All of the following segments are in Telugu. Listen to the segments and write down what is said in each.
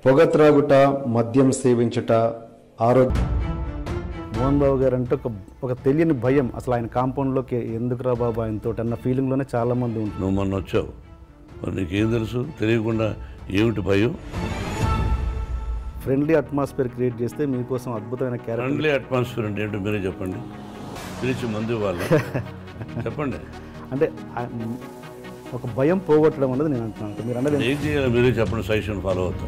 పొగ త్రాగుట, మద్యం సేవించుట, ఆరోగ్య మోహన్ బాబు గారు అంటే ఒక తెలియని భయం. అసలు ఆయన కాంపౌండ్లోకి ఎందుకురా బాబు ఆయనతో అన్న ఫీలింగ్లోనే చాలామంది ఉంటుంది. నువ్వు మొన్న వచ్చావు, మరి నీకేం తెలుసు? తెలియకుండా ఏమిటి భయం? ఫ్రెండ్లీ అట్మాస్ఫియర్ క్రియేట్ చేస్తే మీకోసం అద్భుతమైన క్యారెక్టర్. ఫ్రెండ్లీ అట్మాస్ఫియర్ అంటే ఏంటో మీరే చెప్పండి. పిలిచి మందు వాళ్ళు చెప్పండి. అంటే ఒక భయం పోగొట్టడం అనేది నేను అంటున్నాను. మీరు అన్నది ఏం చేయాలి మీరే చెప్పండి, సజెషన్ ఫాలో అవుతా.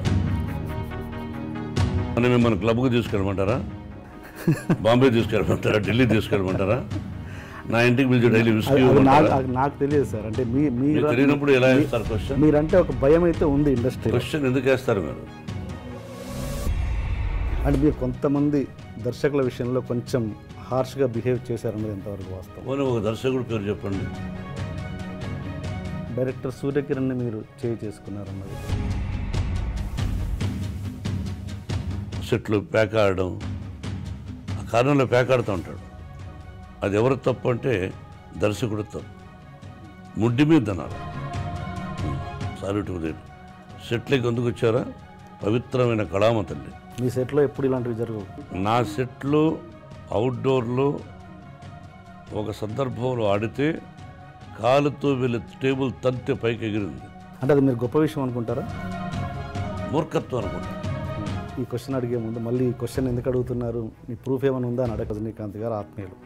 అని మిమ్మల్ని క్లబ్కి తీసుకెళ్ళమంటారా? బాంబే తీసుకెళ్ళమంటారా? ఢిల్లీ తీసుకెళ్ళమంటారా? నా ఇంటికి పిలిచి డైలీ విస్కీ నాకు తెలియదు సార్. అంటే మీరు తెలియనప్పుడు ఎలా వేస్తారు క్వశ్చన్? మీరంటే ఒక భయం అయితే ఉంది ఇండస్ట్రీ. క్వశ్చన్ ఎందుకు వేస్తారు మీరు? అంటే మీరు కొంతమంది దర్శకుల విషయంలో కొంచెం హార్ష్గా బిహేవ్ చేశారన్నది ఎంతవరకు వాస్తవం? పోనీ ఒక దర్శకుడు పేరు చెప్పండి. డైరెక్టర్ సూర్యకిరణ్ని మీరు చేసుకున్నారన్నది. సెట్లు ప్యాక్ ఆడడం, ఆ కారణంలో ప్యాక్ ఆడుతూ ఉంటాడు. అది ఎవరు తప్పు అంటే దర్శకుడు తప్పు. ముడ్డి మీద తినాలి. సాల్యూట్ ఉదయం. సెట్లకి ఎందుకు వచ్చారా? పవిత్రమైన కళామ తల్లి. మీ సెట్లో ఎప్పుడు ఇలాంటివి జరగవు? నా సెట్లో అవుట్డోర్లో ఒక సందర్భంలో ఆడితే కాలుతో వెళ్ళి టేబుల్ తంతే పైకి ఎగిరింది. అంటే అది మీరు గొప్ప విషయం అనుకుంటారా? మూర్ఖత్వం అనుకుంటా. ఈ క్వశ్చన్ అడిగే ముందు మళ్ళీ ఈ క్వశ్చన్ ఎందుకు అడుగుతున్నారు, మీ ప్రూఫ్ ఏమైనా ఉందా అని అడగ. రజనీకాంత్ గారు ఆత్మీయులు.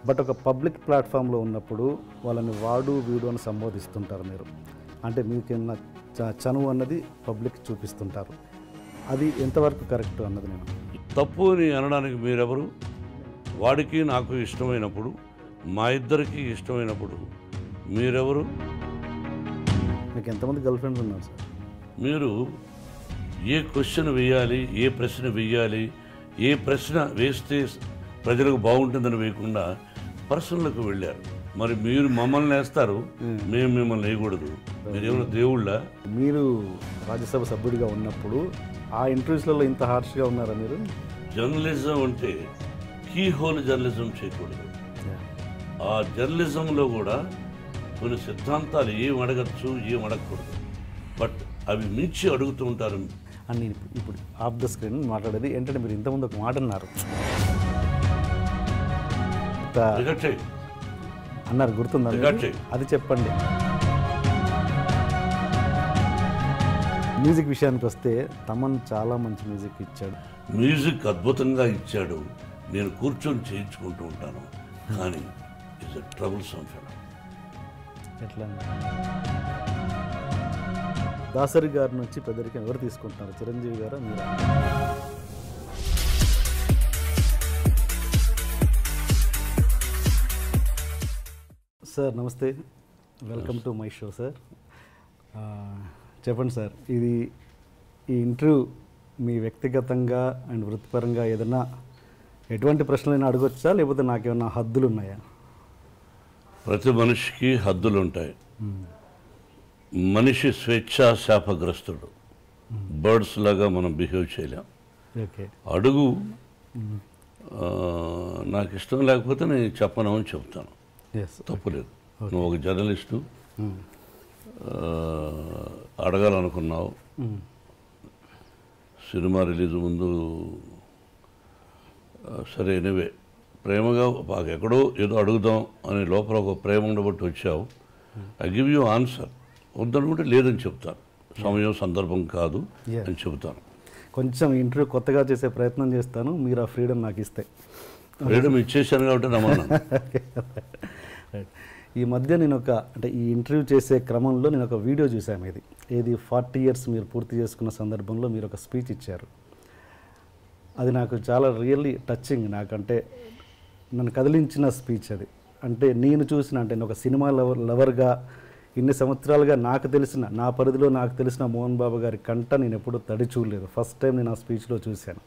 బట్ ఒక పబ్లిక్ ప్లాట్ఫామ్లో ఉన్నప్పుడు వాళ్ళని వాడు వీడు అని సంబోధిస్తుంటారు మీరు. అంటే మీకున్న చనువు అన్నది పబ్లిక్ చూపిస్తుంటారు. అది ఎంతవరకు కరెక్ట్ అన్నది నేను తప్పు అని అనడానికి మీరెవరు? వాడికి నాకు ఇష్టమైనప్పుడు, మా ఇద్దరికి ఇష్టమైనప్పుడు మీరెవరు? మీకు ఎంతమంది గర్ల్ ఫ్రెండ్స్ ఉన్నారు సార్? మీరు ఏ క్వశ్చన్ వేయాలి, ఏ ప్రశ్న వేయాలి, ఏ ప్రశ్న వేస్తే ప్రజలకు బాగుంటుందని వేయకుండా పర్సనల్కి వెళ్ళారు. మరి మీరు మమ్మల్ని వేస్తారు, మేము మిమ్మల్ని వేయకూడదు. మీరేమైనా దేవుళ్ళ? మీరు రాజ్యసభ సభ్యుడిగా ఉన్నప్పుడు ఆ ఇంటర్వ్యూస్లలో ఇంత హార్ష్గా ఉన్నారా మీరు? జర్నలిజం అంటే కీ హోల్ జర్నలిజం చేయకూడదు. ఆ జర్నలిజంలో కూడా కొన్ని సిద్ధాంతాలు ఏం అడగచ్చు, ఏం అడగకూడదు. బట్ అవి మించి అడుగుతూ ఉంటారు. అని నేను ఇప్పుడు ఆఫ్ ద స్క్రీన్ మాట్లాడేది ఏంటంటే, మీరు ఇంతకుముందు ఒక మాట అన్నారు, గుర్తుందా? అది చెప్పండి. మ్యూజిక్ విషయానికి వస్తే తమన్ చాలా మంచి మ్యూజిక్ ఇచ్చాడు. మ్యూజిక్ అద్భుతంగా ఇచ్చాడు. నేను కూర్చొని చేయించుకుంటూ ఉంటాను. కానీ ఇట్స్ ఎ ట్రబుల్సమ్ ఫెలో. ఎట్లా? దాసరి గారి నుంచి పెద్దరికం ఎవరు తీసుకుంటున్నారు, చిరంజీవి గారా మీరా? సార్ నమస్తే, welcome to my show sir. చెప్పండి సార్, ఈ ఇంటర్వ్యూ మీ వ్యక్తిగతంగా అండ్ వృత్తిపరంగా ఏదైనా ఎటువంటి ప్రశ్నలైనా అడగొచ్చా, లేకపోతే నాకేమన్నా హద్దులు ఉన్నాయా? ప్రతి మనిషికి హద్దులు ఉంటాయి. మనిషి స్వేచ్ఛా శాపగ్రస్తుడు. బర్డ్స్ లాగా మనం బిహేవ్ చేయలేం. అడుగు, నాకు ఇష్టం లేకపోతే నేను చెప్పను అని చెప్తాను, తప్పులేదు. నువ్వు ఒక జర్నలిస్టు, అడగాలనుకున్నావు. సినిమా రిలీజ్ ముందు సరే ఎనివే ప్రేమగా మాకు ఎక్కడో ఏదో అడుగుదాం అని లోపల ఒక ప్రేమ ఉండబట్టి వచ్చావు. I give you answer. వద్దనుకుంటే లేదని చెప్తాను. సమయం సందర్భం కాదు అని చెబుతాను. కొంచెం ఇంటర్వ్యూ కొత్తగా చేసే ప్రయత్నం చేస్తాను, మీరు ఆ ఫ్రీడమ్ నాకు ఇస్తే. ఫ్రీడమ్ ఇచ్చేసాను కాబట్టి నమ్మన్నాను. ఈ మధ్య నేను ఈ ఇంటర్వ్యూ చేసే క్రమంలో నేను ఒక వీడియో చూసాను. ఏది 40 years మీరు పూర్తి చేసుకున్న సందర్భంలో మీరు ఒక స్పీచ్ ఇచ్చారు. అది నాకు చాలా రియల్లీ టచింగ్. నాకంటే నన్ను కదిలించిన స్పీచ్ అది. అంటే నేను చూసిన, అంటే నేను ఒక సినిమా లవర్గా ఇన్ని సంవత్సరాలుగా నాకు తెలిసిన, నా పరిధిలో నాకు తెలిసిన మోహన్ బాబు గారి కంట నేను ఎప్పుడూ తడి చూడలేదు. ఫస్ట్ టైం నేను ఆ స్పీచ్లో చూశాను.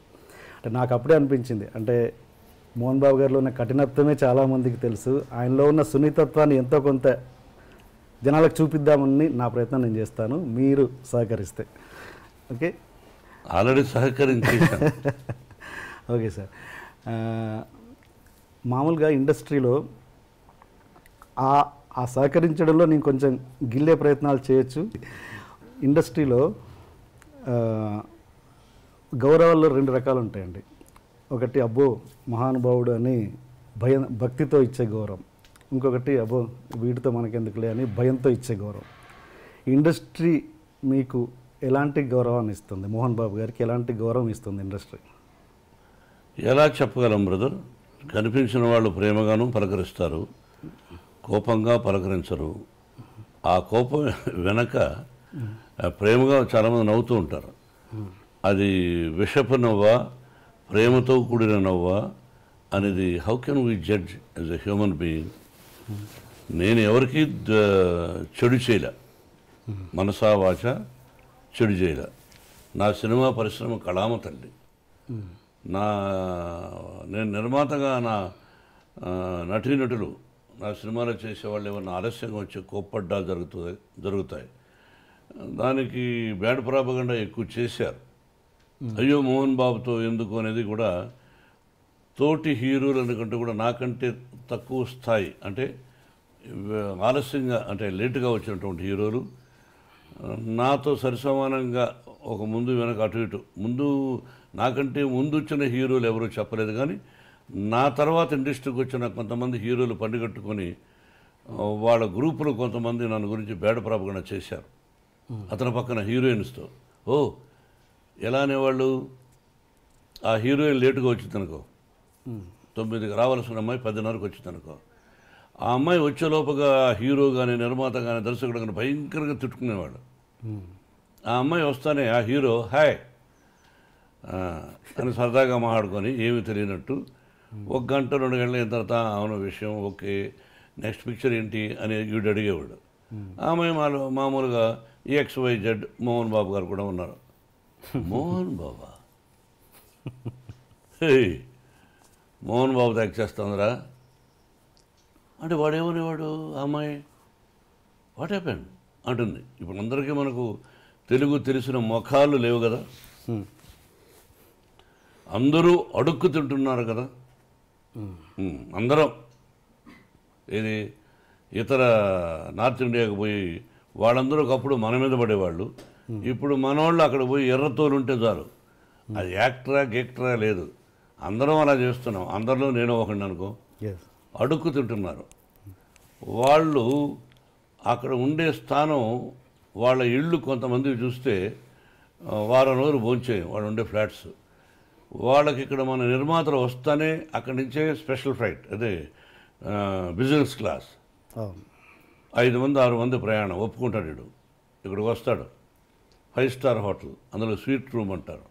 అంటే నాకు అప్పుడే అనిపించింది, అంటే మోహన్ బాబు గారిలో ఉన్న కఠినత్వమే చాలామందికి తెలుసు, ఆయనలో ఉన్న సున్నితత్వాన్ని ఎంతో కొంత జనాలకు చూపిద్దామని నా ప్రయత్నం నేను చేస్తాను, మీరు సహకరిస్తే. ఓకే, ఆల్రెడీ సహకరించేసాను. Okay sir. మామూలుగా ఇండస్ట్రీలో ఆ సహకరించడంలో నేను కొంచెం గిల్లే ప్రయత్నాలు చేయొచ్చు. ఇండస్ట్రీలో గౌరవాల్లో 2 రకాలు ఉంటాయండి. ఒకటి అబ్బో మహానుభావుడు అని భక్తితో ఇచ్చే గౌరవం, ఇంకొకటి అబ్బో వీటితో మనకెందుకులే అని భయంతో ఇచ్చే గౌరవం. ఇండస్ట్రీ మీకు ఎలాంటి గౌరవాన్ని ఇస్తుంది? మోహన్ బాబు గారికి ఎలాంటి గౌరవం ఇస్తుంది ఇండస్ట్రీ? ఎలా చెప్పగలం బ్రదర్? కనిపించిన వాళ్ళు ప్రేమగాను పలకరిస్తారు, కోపంగా పలకరించరు. ఆ కోపం వెనక ప్రేమగా చాలామంది నవ్వుతూ ఉంటారు. అది విషపు నవ్వా, ప్రేమతో కూడిన నవ్వా అనేది how can we judge as a human being? నేను ఎవరికి చెడు చేయలే, మనసా వాచ చెడు చేయలే. నా సినిమా పరిశ్రమ కళామ తల్లి. నేను నిర్మాతగా నా నటీనటులు నా సినిమాలో చేసేవాళ్ళు ఏమన్నా ఆలస్యంగా వచ్చి కోప్పడ్డా జరుగుతాయి. దానికి బ్యాడ్ ప్రాపగండా ఎక్కువ చేశారు. అయ్యో మోహన్ బాబుతో ఎందుకు అనేది కూడా తోటి హీరోలు కంటే కూడా నాకంటే తక్కువ స్థాయి, అంటే ఆలస్యంగా అంటే లేటుగా వచ్చినటువంటి హీరోలు నాతో సరిసమానంగా ఒక ముందు వెనక అటు ఇటు నాకంటే ముందు వచ్చిన హీరోలు ఎవరూ చెప్పలేదు. కానీ నా తర్వాత ఇండస్ట్రీకి వచ్చిన కొంతమంది హీరోలు పండుగట్టుకొని వాళ్ళ గ్రూపులో కొంతమంది నన్ను గురించి బ్యాడ్ ప్రాపగండా చేశారు. అతని పక్కన హీరోయిన్స్తో ఎలా అనేవాళ్ళు, ఆ హీరోయిన్ లేటుగా వచ్చింది అనుకో, 9కి రావాల్సిన అమ్మాయి 10:30కి వచ్చింది అనుకో, ఆ అమ్మాయి వచ్చేలోపుగా హీరో కానీ నిర్మాత కానీ దర్శకుడు కానీ భయంకరంగా తిట్టుకునేవాడు. ఆ అమ్మాయి వస్తానే ఆ హీరో హాయ్ అని సరదాగా మాట్లాడుకొని ఏమీ తెలియనట్టు 1 గంట 2 గంటల అయిన తర్వాత అవును విషయం ఓకే నెక్స్ట్ పిక్చర్ ఏంటి అని వీడు అడిగేవాడు. ఆ అమ్మాయి మామూలుగా XYZ మోహన్ బాబు గారు కూడా ఉన్నారు. మోహన్ బాబా మోహన్ బాబు యాక్ట్ చేస్తుందిరా అంటే వాడేమనేవాడు, ఆ అమ్మాయి వాట్ హ్యాపెండ్ అంటుంది. ఇప్పుడు అందరికీ మనకు తెలుగు తెలిసిన ముఖాలు లేవు కదా, అందరూ అడుక్కు తింటున్నారు కదా. అందరం ఇది ఇతర నార్త్ ఇండియాకి పోయి వాళ్ళందరూ ఒకప్పుడు మన మీద పడేవాళ్ళు, ఇప్పుడు మనవాళ్ళు అక్కడ పోయి ఎర్రతోలు ఉంటే చాలు, అది యాక్టరా గెక్టరా లేదు, అందరం అలా చేస్తున్నాం. అందరిలో నేను ఒకడిని అనుకో, అడుక్కు తింటున్నారు. వాళ్ళు అక్కడ ఉండే స్థానం వాళ్ళ ఇళ్ళు కొంతమంది చూస్తే వారం రోజులు భోంచేయం వాళ్ళు ఉండే ఫ్లాట్స్. వాళ్ళకి ఇక్కడ మన నిర్మాతలు వస్తానే అక్కడి నుంచే స్పెషల్ ఫ్లైట్, అదే బిజినెస్ క్లాస్, 5 మంది 6 మంది ప్రయాణం ఒప్పుకుంటాడు. వీడు ఇక్కడికి వస్తాడు, 5 స్టార్ హోటల్, అందులో స్వీట్ రూమ్ అంటారు.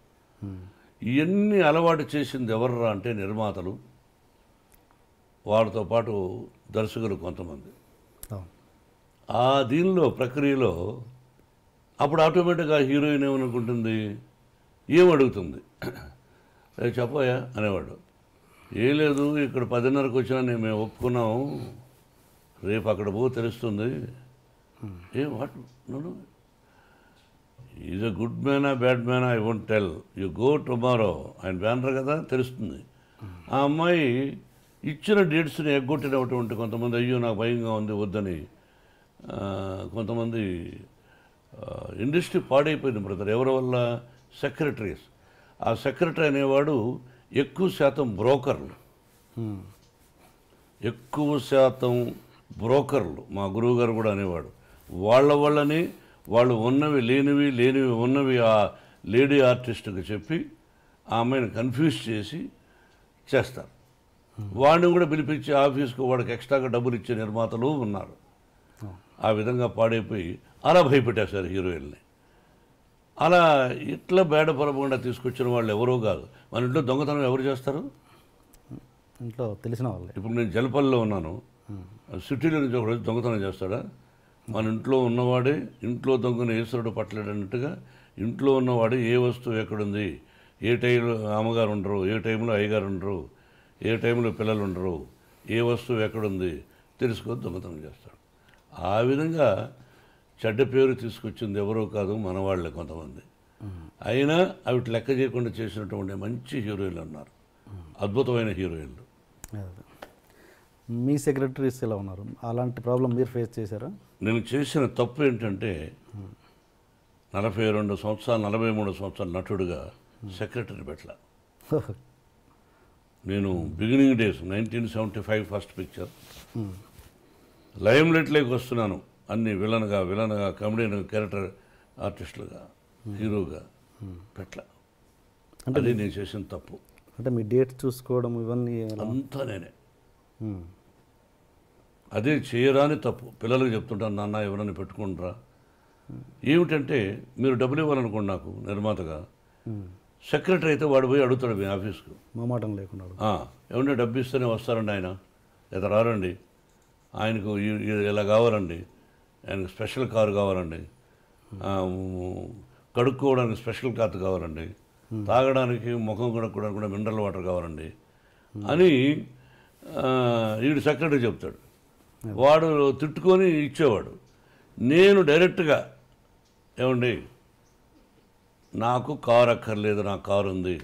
ఇవన్నీ అలవాటు చేసింది ఎవర్రా అంటే నిర్మాతలు, వారితో పాటు దర్శకులు కొంతమంది. ఆ దీనిలో ప్రక్రియలో అప్పుడు ఆటోమేటిక్గా హీరోయిన్ ఏమనుకుంటుంది, ఏమడుగుతుంది, చెప్పయా అనేవాడు. ఏం లేదు ఇక్కడ 10:30కి వచ్చినా మేము ఒప్పుకున్నాము, రేపు అక్కడ తెలుస్తుంది. వాట్ నన్ను ఈజ్ ఎ గుడ్ మ్యానా బ్యాడ్ మ్యానా I won't tell, you go tomorrow ఆయన బ్యానర్ కదా తెలుస్తుంది. ఆ అమ్మాయి ఇచ్చిన డేట్స్ని ఎగ్గొట్టినటువంటి కొంతమంది అయ్యో నాకు భయంగా ఉంది వద్దని, కొంతమంది ఇండస్ట్రీ పాడైపోయింది బ్రదర్. ఎవరి వల్ల? సెక్రటరీస్. ఆ సెక్రటరీ అనేవాడు ఎక్కువ శాతం బ్రోకర్లు, ఎక్కువ శాతం బ్రోకర్లు. మా గురువుగారు కూడా అనేవాడు, వాళ్ళ వల్లనే వాళ్ళు ఉన్నవి లేనివి లేనివి ఉన్నవి ఆ లేడీ ఆర్టిస్ట్కి చెప్పి ఆ అమ్మాయిని కన్ఫ్యూజ్ చేసి చేస్తారు. వాడిని కూడా పిలిపించి ఆఫీస్కు వాడికి ఎక్స్ట్రాగా డబ్బులు ఇచ్చే నిర్మాతలు ఉన్నారు. ఆ విధంగా పాడైపోయి అలా భయపెట్టేశారు హీరోయిన్ని. అలా ఇట్లా బేడ పొరపకుండా తీసుకొచ్చిన వాళ్ళు ఎవరో కాదు. మన ఇంట్లో దొంగతనం ఎవరు చేస్తారు? ఇంట్లో తెలిసిన వాళ్ళే. ఇప్పుడు నేను జలపల్లిలో ఉన్నాను, సిటీలో నుంచి ఒక రోజు దొంగతనం చేస్తాడా? మన ఇంట్లో ఉన్నవాడే ఇంట్లో దొంగను ఈశ్వరుడు పట్టలేడన్నట్టుగా ఇంట్లో ఉన్నవాడు ఏ వస్తువు ఎక్కడుంది, ఏ టైంలో అమ్మగారు ఉండరు, ఏ టైంలో అయ్యగారు ఉండరు, ఏ టైంలో పిల్లలు ఉండరు, ఏ వస్తువు ఎక్కడుంది తెలుసుకొని దొంగతనం చేస్తాడు. ఆ విధంగా చెడ్డ పేరు తీసుకొచ్చింది ఎవరో కాదు మన వాళ్ళే కొంతమంది. అయినా అవి లెక్క చేయకుండా చేసినటువంటి మంచి హీరోయిన్లు ఉన్నారు, అద్భుతమైన హీరోయిన్లు. మీ సెక్రటరీస్ ఎలా ఉన్నారు? అలాంటి ప్రాబ్లం మీరు ఫేస్ చేశారా? నేను చేసిన తప్పు ఏంటంటే 42 సంవత్సరాలు 43 సంవత్సరాలు నటుడుగా సెక్రటరీ పెట్టల. నేను beginning days 1975 first picture lime లైట్లోకి వస్తున్నాను, అన్ని విలన్గా కామెడీన్ క్యారెక్టర్ ఆర్టిస్టులుగా, హీరోగా పెట్టల. అది నేను చేసిన తప్పు. అంటే మీ డేట్ చూసుకోవడం ఇవన్నీ అంతా నేనే. అదే చేయరాని తప్పు. పిల్లలకు చెప్తుంటాను, నాన్న ఎవరైనా పెట్టుకుంటారా. ఏమిటంటే మీరు డబ్బులు ఇవ్వాలనుకోండి నాకు నిర్మాతగా, సెక్రటరీ అయితే వాడు పోయి అడుగుతాడు మీ ఆఫీస్కు, మామాటం లేకుండా ఏమంటే డబ్బు ఇస్తేనే వస్తారండి ఆయన, లేదా రారండి, ఆయనకు ఇలా కావాలండి, ఆయనకు స్పెషల్ కారు కావాలండి, కడుక్కోవడానికి స్పెషల్ క్లాత్ కావాలండి, తాగడానికి ముఖం కడుక్కోవడానికి కూడా మినరల్ వాటర్ కావాలండి అని వీడు సెక్రటరీ చెప్తాడు. వాడు తిట్టుకొని ఇచ్చేవాడు. నేను డైరెక్ట్గా ఏమండి నాకు కారు అక్కర్లేదు, నా కారు ఉంది,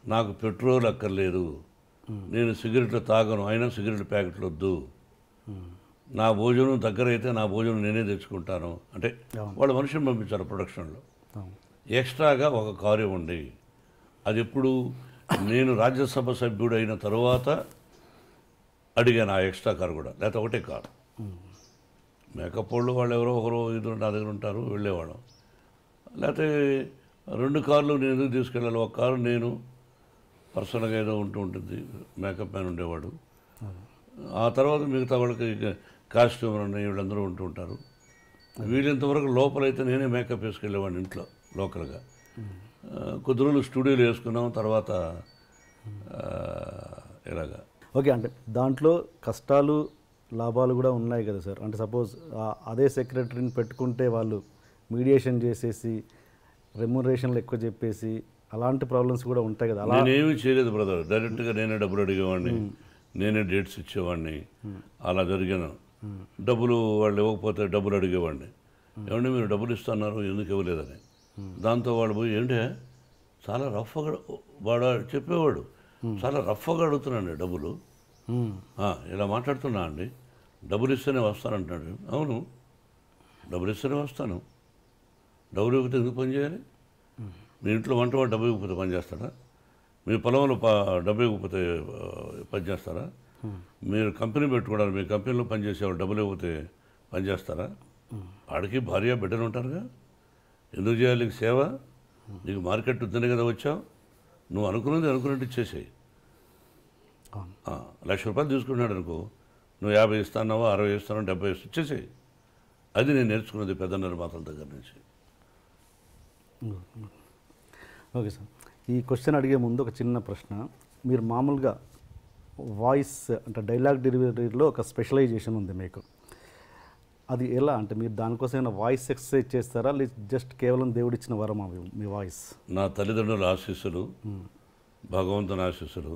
నాకు పెట్రోల్ అక్కర్లేదు, నేను సిగరెట్లు తాగను, అయినా సిగరెట్ ప్యాకెట్లు వద్దు, నా భోజనం దగ్గర అయితే నా భోజనం నేనే తెచ్చుకుంటాను అంటే వాళ్ళు మనిషిని పంపించారు ప్రొడక్షన్లో. ఎక్స్ట్రాగా ఒక కారు ఇవ్వండి. అది ఎప్పుడు నేను రాజ్యసభ సభ్యుడు అయిన తర్వాత అడిగాను ఆ ఎక్స్ట్రా కారు కూడా, లేకపోతే ఒకటే కారు. మేకప్ వాళ్ళు ఎవరో ఒకరు ఇద్దరు నా దగ్గర ఉంటారు, వెళ్ళేవాళ్ళం. లేకపోతే 2 కార్లు నేను ఎందుకు తీసుకెళ్ళాలి, ఒక కారు నేను పర్సనల్గా ఏదో ఉంటుంది, మేకప్ మ్యాన్ ఉండేవాడు. ఆ తర్వాత మిగతా వాళ్ళకి కాస్ట్యూమర్ అని వీళ్ళందరూ ఉంటూ ఉంటారు. వీళ్ళంతవరకు లోపలైతే నేనే మేకప్ వేసుకెళ్ళేవాడిని ఇంట్లో లోకల్గా. కొద్ది రోజులు స్టూడియోలో వేసుకున్నాం, తర్వాత ఇలాగా. ఓకే, అంటే దాంట్లో కష్టాలు లాభాలు కూడా ఉన్నాయి కదా సార్. అంటే సపోజ్ అదే సెక్రటరీని పెట్టుకుంటే వాళ్ళు మీడియేషన్ చేసేసి రెమ్యునరేషన్లు ఎక్కువ చెప్పేసి అలాంటి ప్రాబ్లమ్స్ కూడా ఉంటాయి కదా. అలా నేనేమీ చేయలేదు బ్రదర్, డైరెక్ట్గా నేనే డబ్బులు అడిగేవాడిని, నేనే డేట్స్ ఇచ్చేవాడిని. అలా జరిగాను. డబ్బులు వాళ్ళు ఇవ్వకపోతే డబ్బులు అడిగేవాడిని, ఏమంటే మీరు డబ్బులు ఇస్తున్నారు ఎందుకు ఇవ్వలేదని. దాంతో వాడు పోయి ఏంటే చాలా రఫ్గా వాడు చెప్పేవాడు, చాలా రఫ్గా అడుగుతున్నాండి డబ్బులు, ఇలా మాట్లాడుతున్నా అండి, డబ్బులు ఇస్తేనే వస్తానంటున్నాడు. అవును, డబ్బులు ఇస్తేనే వస్తాను, డబ్బులు ఇవ్వకపోతే ఎందుకు పని చేయాలి? మీ ఇంట్లో వంట వాడు డబ్బు ఇవ్వకపోతే పని చేస్తారా? మీ పొలంలో డబ్బు ఇవ్వకపోతే పని చేస్తారా? మీరు కంపెనీ పెట్టుకున్నారు, మీ కంపెనీలో పనిచేసేవాళ్ళు డబ్బులు ఇవ్వకపోతే పని చేస్తారా? వాడికి భార్య బిడ్డలు ఉంటారుగా, ఎందుకు చేయాలి నీకు సేవ? నీకు మార్కెట్ ఉందనే కదా వచ్చావు, నువ్వు అనుకున్నట్టు ఇచ్చేసేయి. 1,00,000 రూపాయలు తీసుకున్నాడు అనుకో, నువ్వు 50 ఇస్తాన్నావా, 60 ఇస్తానో, 70 ఇచ్చేసేయి. అది నేను నేర్చుకున్నది పెద్ద నిర్మాతల దగ్గర నుంచి. ఓకే సార్, ఈ క్వశ్చన్ అడిగే ముందు ఒక చిన్న ప్రశ్న. మీరు మామూలుగా వాయిస్ అంటే డైలాగ్ డెలివరీలో ఒక స్పెషలైజేషన్ ఉంది మీకు, అది ఎలా? అంటే మీరు దానికోసం ఏమైనా వాయిస్ ఎక్సర్సైజ్ చేస్తారా, లేదు జస్ట్ కేవలం దేవుడిచ్చిన వరమా మీ వాయిస్? నా తల్లిదండ్రుల ఆశీస్సులు, భగవంతుని ఆశీస్సులు,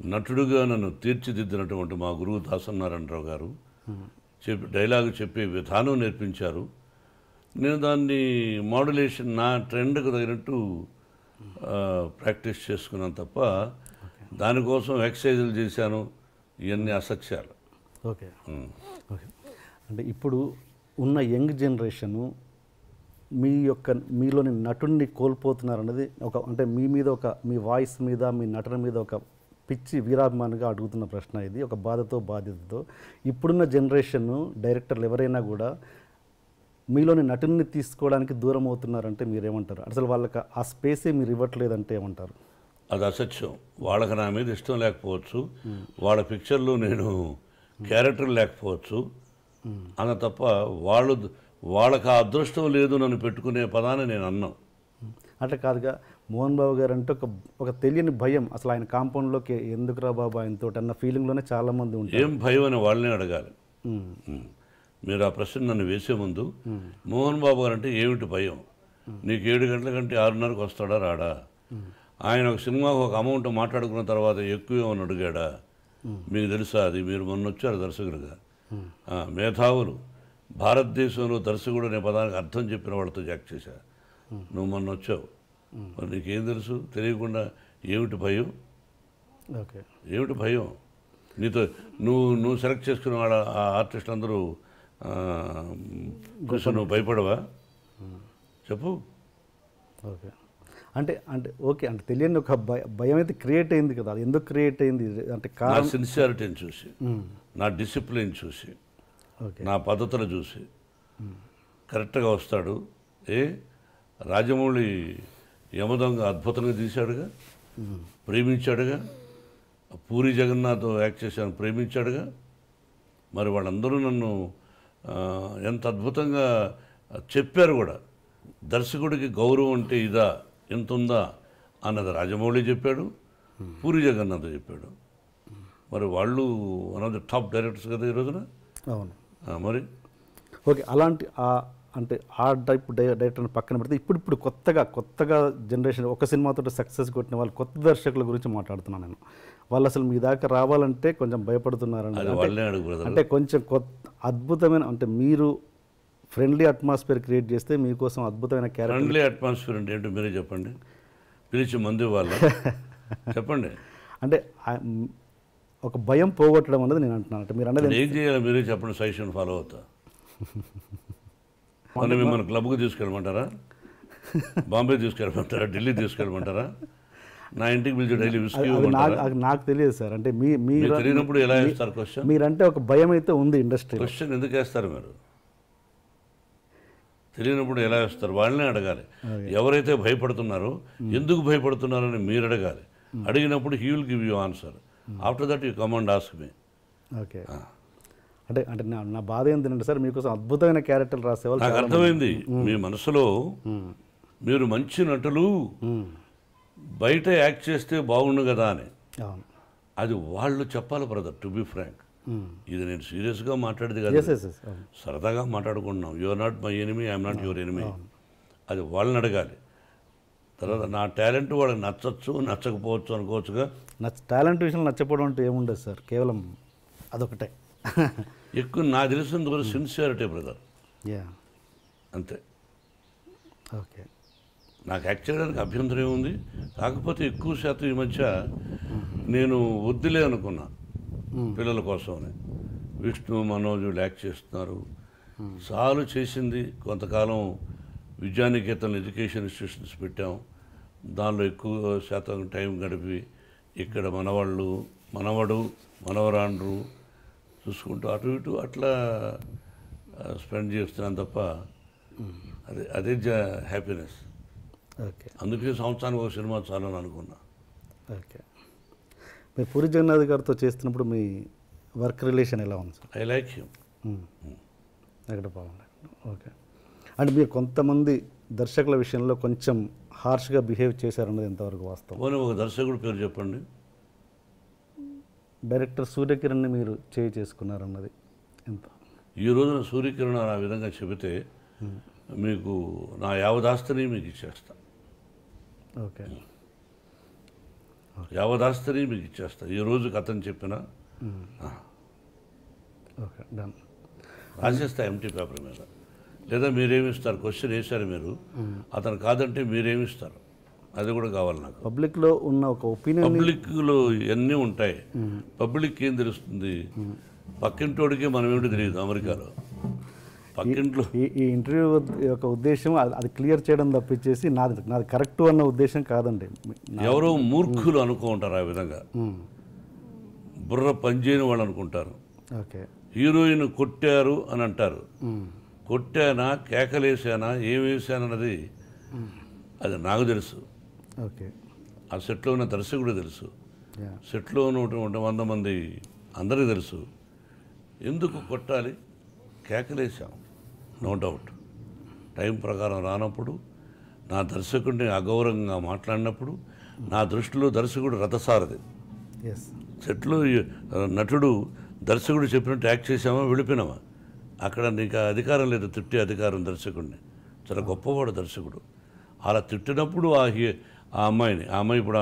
నటుడుగా నన్ను తీర్చిదిద్దినటువంటి మా గురువు దాసనారాయణరావు గారు డైలాగ్ చెప్పే విధానం నేర్పించారు. నేను దాన్ని మాడ్యులేషన్ నా ట్రెండ్కు తగినట్టు ప్రాక్టీస్ చేసుకున్నాను తప్ప దానికోసం ఎక్సర్సైజులు చేశాను, ఇవన్నీ అసత్యాలు. Okay okay. అంటే ఇప్పుడు ఉన్న యంగ్ జనరేషను మీలోని నటుడిని కోల్పోతున్నారన్నది అంటే మీ వాయిస్ మీద, మీ నటన మీద ఒక పిచ్చి వీరాభిమానిగా అడుగుతున్న ప్రశ్న ఇది, ఒక బాధ్యతతో. ఇప్పుడున్న జనరేషన్ డైరెక్టర్లు ఎవరైనా కూడా మీలోని నటుడిని తీసుకోవడానికి దూరం అవుతున్నారంటే మీరేమంటారు? అసలు వాళ్ళకి ఆ స్పేసే మీరు ఇవ్వట్లేదంటే ఏమంటారు? అది అసత్యం. వాళ్ళకి నా మీద ఇష్టం లేకపోవచ్చు, వాళ్ళ పిక్చర్లో నేను క్యారెక్టర్ లేకపోవచ్చు అన్న తప్ప వాళ్ళకి ఆ అదృష్టం లేదు నన్ను పెట్టుకునే పదాన్ని నేను అన్నాను. అట్లా కాదుగా, మోహన్ బాబు గారు అంటే ఒక తెలియని భయం, అసలు ఆయన కాంపౌండ్లోకి ఎందుకురా బాబు ఆయనతో అన్న ఫీలింగ్లోనే చాలామంది ఉంటారు. ఏం భయం అని వాళ్ళనే అడగాలి. మీరు ఆ ప్రశ్న నన్ను వేసే ముందు మోహన్ బాబు గారు అంటే ఏమిటి భయం? నీకు 7 గంటల కంటే 6:30కి వస్తాడా రాడా? ఆయన ఒక సినిమాకు ఒక అమౌంట్ మాట్లాడుకున్న తర్వాత ఎక్కువ ఏమని అడిగాడా? మీకు తెలుసా అది? మీరు మొన్న వచ్చారు దర్శకులుగా, మేధావులు భారతదేశంలో దర్శకుడు అనే పదానికి అర్థం చెప్పిన వాళ్ళతో యాక్ట్ చేశా. నువ్వు మొన్న వచ్చావు, మరి నీకేం తెలుసు? తెలియకుండా ఏమిటి భయం? ఓకే, ఏమిటి భయం? నీతో నువ్వు సెలెక్ట్ చేసుకున్న వాళ్ళ ఆ ఆర్టిస్టులు అందరూ నువ్వు భయపడవా? చెప్పు. ఓకే, అంటే అంటే ఓకే, అంటే తెలియని ఒక భయం అయితే క్రియేట్ అయింది కదా, అది ఎందుకు క్రియేట్ అయింది అంటే నా కారణం? సిన్సియారిటీని చూసి, నా డిసిప్లిన్ చూసి, ఓకే. నా పద్ధతులు చూసి కరెక్ట్గా వస్తాడు. రాజమౌళి యమదొంగ అద్భుతంగా తీశాడుగా, ప్రేమించాడుగా. పూరి జగన్నాథ్ యాక్ట్ చేశాను, ప్రేమించాడుగా. మరి వాళ్ళందరూ నన్ను ఎంత అద్భుతంగా చెప్పారు కూడా. దర్శకుడికి గౌరవం అంటే ఇదా, ఎంత ఉందా అన్నది రాజమౌళి చెప్పాడు, పూరి జగన్నాథ్ చెప్పాడు. మరి వాళ్ళు one of the top directors కదా ఈ రోజున. అవును. మరి ఓకే, అలాంటి అంటే ఆ టైప్ డైరెక్టర్ని పక్కన పెడితే ఇప్పుడు కొత్తగా జనరేషన్ ఒక సినిమాతో సక్సెస్ కొట్టిన వాళ్ళు కొత్త దర్శకుల గురించి మాట్లాడుతున్నాను నేను. వాళ్ళు అసలు మీ దాకా రావాలంటే కొంచెం భయపడుతున్నారండి. అంటే కొంచెం అద్భుతమైన, అంటే మీరు ఫ్రెండ్లీ అట్మాస్ఫియర్ క్రియేట్ చేస్తే మీకోసం అద్భుతమైన క్యారెక్టర్. ఫ్రెండ్లీ అట్మాస్ఫియర్ అంటే ఏంటో మీరే చెప్పండి, పిలిచి మంది వాళ్ళు చెప్పండి. అంటే ఒక భయం పోగొట్టడం అనేది నేను అంటున్నాను. అంటే మీరు అనేది ఏం చేయాలి మీరే చెప్పండి, సజెషన్ ఫాలో అవుతా. మనం మిమ్మల్ని క్లబ్కి తీసుకెళ్ళమంటారా, బాంబే తీసుకెళ్ళమంటారా, ఢిల్లీ తీసుకెళ్ళమంటారా, నా ఇంటికి పిలిచి డైలీ విస్కీ నాకు తెలియదు సార్. అంటే మీరు తెలియనప్పుడు ఎలా వేస్తారు క్వశ్చన్? మీరంటే ఒక భయం అయితే ఉంది ఇండస్ట్రీ. క్వశ్చన్ ఎందుకు వేస్తారు మీరు? తెలియనప్పుడు ఎలా వేస్తారు? వాళ్ళనే అడగాలి. ఎవరైతే భయపడుతున్నారో ఎందుకు భయపడుతున్నారని మీరు అడగాలి. అడిగినప్పుడు he will give you answer. After that you come and ask me. Okay. అంటే అంటే నా బాధ ఏంటంటే సార్, మీకోసం అద్భుతమైన క్యారెక్టర్లు రాసేవాళ్ళు. నాకు అర్థమైంది మీ మనసులో మీరు మంచి నటులు బయట యాక్ట్ చేస్తే బాగుండు కదా అని. అది వాళ్ళు చెప్పాలి బ్రదర్, టు బి ఫ్రాంక్. ఇది నేను సీరియస్గా మాట్లాడేది కదా, సరదాగా మాట్లాడుకుంటున్నాం. You are not my enemy, I'm not your enemy. అది వాళ్ళని అడగాలి. తర్వాత నా టాలెంట్ వాళ్ళకి నచ్చచ్చు, నచ్చకపోవచ్చు అనుకోవచ్చుగా. టాలెంట్ విషయంలో నచ్చపోవడం అంటే ఏముండదు సార్, కేవలం అదొకటే. ఎక్కువ నాకు తెలిసినంత కూడా సిన్సియారిటీ బ్రదర్, అంతే. ఓకే. నాకు యాక్ట్ చేయడానికి అభ్యంతరం ఏముంది, కాకపోతే ఎక్కువ శాతం ఈ మధ్య నేను వద్దులే అనుకున్నా పిల్లల కోసమని. విష్ణు, మనోజ్ యాక్ట్ చేస్తున్నారు, చాలు చేసింది. కొంతకాలం విద్యానికేతన్ ఎడ్యుకేషన్ ఇన్స్టిట్యూషన్స్ పెట్టాం, దానిలో ఎక్కువ శాతం టైం గడిపి ఇక్కడ మనవాళ్ళు, మనవడు, మనవరాండ్రు చూసుకుంటూ అటు ఇటు అట్లా స్పెండ్ చేస్తున్నాను తప్ప అదే హ్యాపీనెస్. ఓకే. అందుకే సంవత్సరానికి ఒక సినిమా చాలని అనుకున్నా. ఓకే. మీరు పూరి జగన్నాథ్ గారితో చేస్తున్నప్పుడు మీ వర్క్ రిలేషన్ ఎలా ఉంది సార్? I like him. ఎక్కడ బాగుంది. ఓకే. అంటే మీరు కొంతమంది దర్శకుల విషయంలో కొంచెం హార్ష్గా బిహేవ్ చేశారన్నది ఎంతవరకు వాస్తవం? పోనీ ఒక దర్శకుడు పేరు చెప్పండి. డైరెక్టర్ సూర్యకిరణ్ని మీరు చేసుకున్నారన్నది ఎంత? ఈ రోజున సూర్యకిరణ్ ఆ విధంగా చెబితే మీకు నా యావదాస్తిని మీకు ఇచ్చేస్తా. ఓకే. యావదాస్తిని మీకు ఇచ్చేస్తా ఈ రోజు కథని చెప్పినా. Okay, done. రాసేస్తా ఎంటీ పేపర్ మీద. లేదా మీరేమిస్తారు? క్వశ్చన్ వేశారు మీరు, అతను కాదంటే మీరేమిస్తారు? అది కూడా కావాలి నాకు. పబ్లిక్లో ఉన్న ఒక ఒపీనియన్, పబ్లిక్లో ఇవన్నీ ఉంటాయి. పబ్లిక్ ఏం తెలుస్తుంది? పక్కింటోడికి మనం ఏమిటో తెలియదు. అమెరికాలో పక్కింట్లో ఈ ఇంటర్వ్యూ యొక్క ఉద్దేశం అది క్లియర్ చేయడం తప్పించేసి నాది కరెక్ట్ అన్న ఉద్దేశం కాదండి. ఎవరో మూర్ఖులు అనుకుంటారు ఆ విధంగా, బుర్ర పనిచేయని వాళ్ళు అనుకుంటారు. ఓకే. హీరోయిన్ కొట్టారు అని అంటారు. కొట్టానా, కేకలేసానా, ఏం వేసానన్నది అది నాకు తెలుసు. ఓకే. ఆ సెట్లో ఉన్న దర్శకుడు తెలుసు, సెట్లో ఉన్నటువంటి 100 మంది అందరికీ తెలుసు. ఎందుకు కొట్టాలి? కేకలేసాం, నో డౌట్. టైం ప్రకారం రానప్పుడు, నా దర్శకుడిని అగౌరవంగా మాట్లాడినప్పుడు, నా దృష్టిలో దర్శకుడు రథసారథి. సెట్లో నటుడు దర్శకుడు చెప్పినట్టు యాక్ట్ చేసామా, వెళ్ళిపోయినామా? అక్కడ నీకు అధికారం లేదు తిట్టే అధికారం దర్శకుడిని. చాలా గొప్పవాడు దర్శకుడు. అలా తిట్టినప్పుడు ఆ అమ్మాయి ఇప్పుడు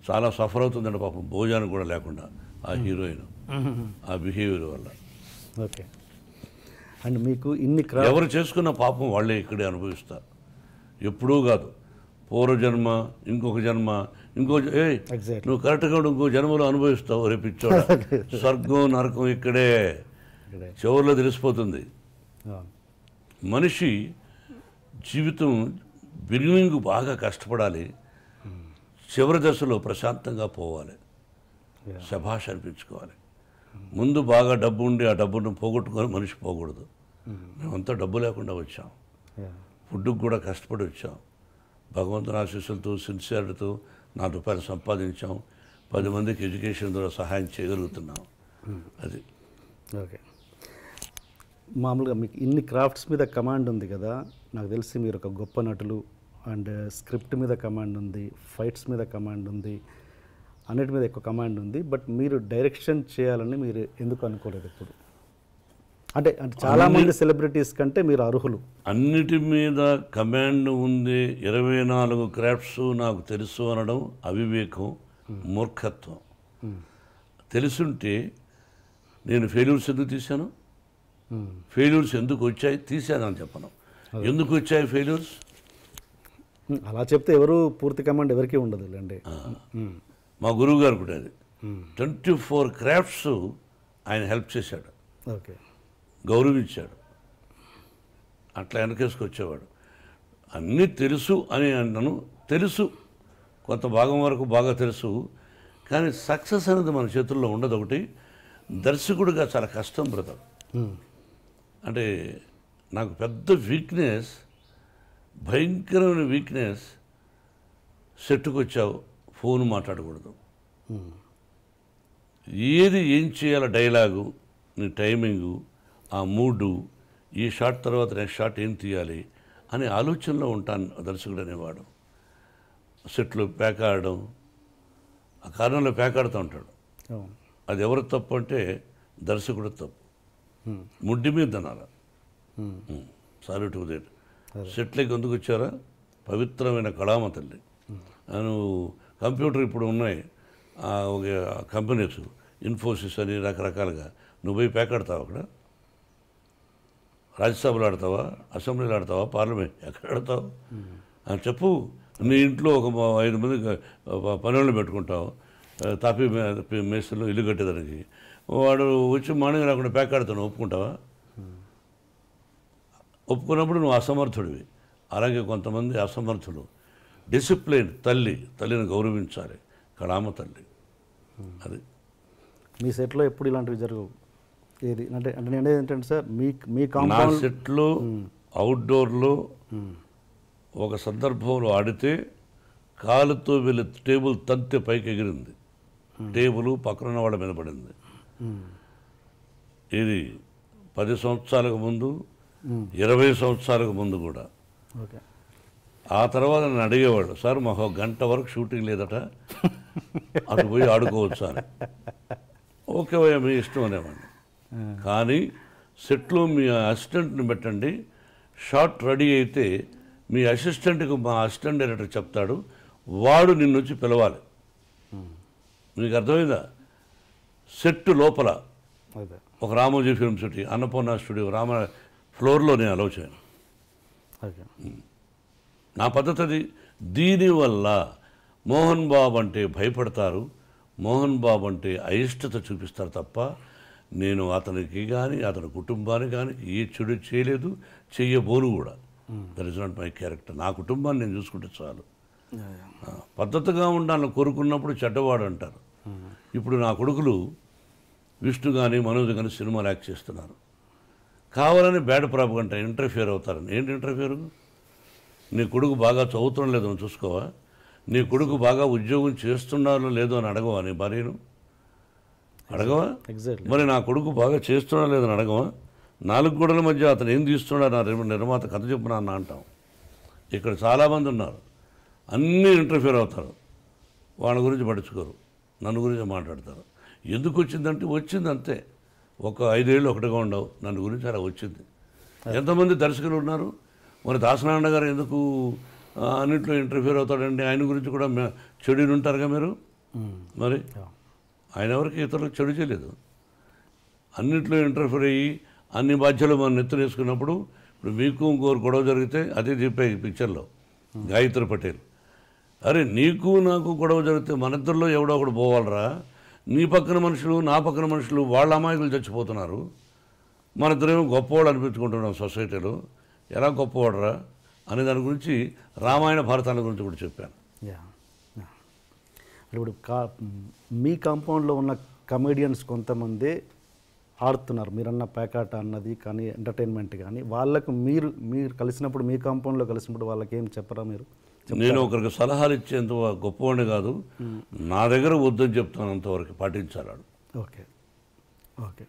చాలా సఫర్ అవుతుందండి పాపం, భోజనం కూడా లేకుండా ఆ హీరోయిన్ ఆ బిహేవియర్ వల్ల. ఓకే. అండ్ మీకు ఇన్ని ఎవరు చేసుకున్న పాపం వాళ్ళే ఇక్కడే అనుభవిస్తారు. ఎప్పుడూ కాదు, పూర్వజన్మ, ఇంకొక జన్మ, నువ్వు కరెక్ట్గా ఇంకో జన్మలో అనుభవిస్తావు. రేపిచ్చోడ స్వర్గం నరకం ఇక్కడే చివరిలో తెలిసిపోతుంది. మనిషి జీవితం బిగినింగ్ బాగా కష్టపడాలి, చివరి దశలో ప్రశాంతంగా పోవాలి, శభాష్ అనిపించుకోవాలి. ముందు బాగా డబ్బు ఉండి ఆ డబ్బును పోగొట్టుకొని మనిషి పోకూడదు. మేమంతా డబ్బు లేకుండా వచ్చాం, ఫుడ్కి కూడా కష్టపడి వచ్చాం, భగవంతుని ఆశీస్సులతో సిన్సియర్తో ₹4 సంపాదించాం, 10 మందికి ఎడ్యుకేషన్ ద్వారా సహాయం చేయగలుగుతున్నాం. అది ఓకే. మామూలుగా మీకు ఇన్ని క్రాఫ్ట్స్ మీద కమాండ్ ఉంది కదా, నాకు తెలిసి మీరు ఒక గొప్ప నటులు. అండ్ స్క్రిప్ట్ మీద కమాండ్ ఉంది, ఫైట్స్ మీద కమాండ్ ఉంది, అన్నిటి మీద ఎక్కువ కమాండ్ ఉంది. బట్ మీరు డైరెక్షన్ చేయాలని మీరు ఎందుకు అనుకోలేదు ఎప్పుడు? అంటే చాలామంది సెలబ్రిటీస్ కంటే మీరు అర్హులు. అన్నిటి మీద కమాండ్ ఉంది, 24 క్రాఫ్ట్స్ నాకు తెలుసు అనడం అవివేకం, మూర్ఖత్వం. తెలుసుంటే నేను ఫెయిల్యూర్స్ ఎందుకు తీశాను, ఫెయిల్యూర్స్ ఎందుకు వచ్చాయి తీశాను అని చెప్పను. ఎందుకు వచ్చాయి ఫెయిల్యూర్స్? అలా చెప్తే ఎవరు పూర్తి కమాండ్ ఎవరికి ఉండదు అండి. మా గురువు గారు కూడా అది 24 క్రాఫ్ట్స్ ఆయన హెల్ప్ చేశాడు, ఓకే, గౌరవించాడు, అట్లా వెనకేసుకొచ్చేవాడు. అన్నీ తెలుసు అని అన్నాను, తెలుసు, కొంత భాగం వరకు బాగా తెలుసు, కానీ సక్సెస్ అనేది మన చేతుల్లో ఉండదు. ఒకటి దర్శకుడిగా చాలా కష్టం బ్రదర్. అంటే నాకు పెద్ద వీక్నెస్, భయంకరమైన వీక్నెస్, సెట్కి వచ్చావు ఫోన్ మాట్లాడకూడదు, ఏం చేయాలో డైలాగు, నీ టైమింగు, ఆ మూడు, ఈ షాట్ తర్వాత నెక్స్ట్ షాట్ ఏం తీయాలి అనే ఆలోచనలో ఉంటాను దర్శకుడు అనేవాడు. సెట్లో ప్యాక్ ఆడడం, ఆ కారణంలో ప్యాక్ ఆడుతూ ఉంటాడు. అది ఎవరు తప్పు అంటే దర్శకుడు తప్పు, ముడ్డి మీద అనాలి. Sorry to that. సెట్లకి ఎందుకు వచ్చారా? పవిత్రమైన కళామ తల్లి. నువ్వు కంప్యూటర్ ఇప్పుడు ఉన్నాయి ఒక కంపెనీస్, ఇన్ఫోసిస్ అని రకరకాలుగా, నువ్వు పోయి ప్యాక్ ఆడతావు అక్కడ? రాజ్యసభలో ఆడతావా, అసెంబ్లీలో ఆడతావా, పార్లమెంట్ ఎక్కడ ఆడతావు అని చెప్పు. నీ ఇంట్లో ఒక 5 మంది పనులను పెట్టుకుంటావు, తాపీ మేస్త్రిలో ఇల్లు కట్టేదానికి. వాడు వచ్చి మార్నింగ్ రాకుండా ప్యాక్ ఆడుతాను, ఒప్పుకుంటావా? ఒప్పుకున్నప్పుడు నువ్వు అసమర్థుడివి. అలాగే కొంతమంది అసమర్థులు. డిసిప్లిన్ తల్లిని గౌరవించాలి, కళామ తల్లి. అది మీ సెట్లో ఎప్పుడు ఇలాంటివి జరగవు. ఏది అంటే నేను ఏంటంటే సార్, మీ నా కాంపౌండ్ సెట్లో అవుట్డోర్లో ఒక సందర్భంలో ఆడితే కాలుతో వెళ్ళి టేబుల్ తంతె పైకి ఎగిరింది, టేబుల్ పక్కన వాళ్ళ మీద పడింది. ఇది 10 సంవత్సరాలకు ముందు, 20 సంవత్సరాలకు ముందు కూడా. ఓకే. ఆ తర్వాత నన్ను అడిగేవాడు, సార్ మాకు 1 గంట వరకు షూటింగ్ లేదట, అటు పోయి ఆడుకోవచ్చు అని. ఓకే భయ్యా మీ ఇష్టం అనేవాడిని. కానీ సెట్లో మీ అసిస్టెంట్ని పెట్టండి, షాట్ రెడీ అయితే మీ అసిస్టెంట్కి మా అసిస్టెంట్ డైరెక్టర్ చెప్తాడు, వాడు నిన్ను వచ్చి పిలవాలి. మీకు అర్థమైందా? సెట్ లోపల ఒక Ramoji film city, Annapurna studio, Rama ఫ్లోర్లో నేను అలౌ చేయను. ఓకే. నా పద్ధతి అది. దీనివల్ల మోహన్ బాబు అంటే భయపడతారు, మోహన్ బాబు అంటే అయిష్టత చూపిస్తారు తప్ప నేను అతనికి కానీ అతని కుటుంబానికి కానీ ఏ చెడు చేయలేదు, చెయ్యబోను కూడా. That is not my character. నా కుటుంబాన్ని నేను చూసుకుంటే చాలు. పద్ధతిగా ఉండాలని కోరుకున్నప్పుడు చెడ్డవాడు అంటారు. ఇప్పుడు నా కొడుకులు విష్ణు కానీ మనోజ్ కానీ సినిమాలు యాక్ట్ చేస్తున్నారు, కావాలని బ్యాడ్ ప్రాపగంట ఇంటర్ఫియర్ అవుతారని. ఏంటి ఇంటర్ఫియర్? నీ కొడుకు బాగా చదువుతుండో లేదో అని చూసుకోవా? నీ కొడుకు బాగా ఉద్యోగం చేస్తున్నారో లేదో అని అడగవా? నీ భార్యను అడగవా? మరి నా కొడుకు బాగా చేస్తున్నా లేదని అడగవా? 4 గోడల మధ్య అతను ఏం తీస్తున్నాడు నా నిర్మాత కథ చెప్పున అన్న అంటాం. ఇక్కడ చాలామంది ఉన్నారు, అన్నీ ఇంటర్ఫియర్ అవుతారు, వాళ్ళ గురించి పట్టించుకోరు, నన్ను గురించి మాట్లాడతారు. ఎందుకు వచ్చిందంటే వచ్చింది అంతే. ఒక 5 ఏళ్ళు ఒకటిగా ఉండవు, నన్ను గురించి అలా వచ్చింది. ఎంతమంది దర్శకులు ఉన్నారు? మరి దాసనారాయణ గారు ఎందుకు అన్నింటిలో ఇంటర్ఫియర్ అవుతాడండి? ఆయన గురించి కూడా చెడుని ఉంటారుగా మీరు. మరి ఆయన ఎవరికి ఇతరులకు చెడు చేయలేదు, అన్నింటిలో ఇంటర్ఫియర్ అయ్యి అన్ని బాధ్యతలు మనం నెత్తులు వేసుకున్నప్పుడు, ఇప్పుడు మీకు ఇంకోరు గొడవ జరిగితే అదే చెప్పాయి పిక్చర్లో గాయత్రి పటేల్, అరే నీకు నాకు గొడవ జరిగితే మన ఇద్దరిలో ఎవడో ఒకడు పోవాలరా, నీ పక్కన మనుషులు నా పక్కన మనుషులు వాళ్ళ అమాయకులు చచ్చిపోతున్నారు, మన ఇద్దరేమో గొప్పవాడు అనిపించుకుంటున్నాం సొసైటీలో, ఎలా గొప్పవాడరా అనే దాని గురించి రామాయణ భారతాల గురించి కూడా చెప్పాను. ఇప్పుడు మీ కాంపౌండ్లో ఉన్న కమెడియన్స్ కొంతమంది ఆడుతున్నారు, మీరన్న పేకాట అన్నది కానీ ఎంటర్టైన్మెంట్ కానీ, వాళ్ళకు మీరు కలిసినప్పుడు మీ కాంపౌండ్లో కలిసినప్పుడు వాళ్ళకి ఏం చెప్పరా మీరు? నేను ఒకరికి సలహాలు ఇచ్చేంత గొప్పవాడిని కాదు, నా దగ్గర వద్దని చెప్తాను, అంతవరకు పాటించాలి. Okay okay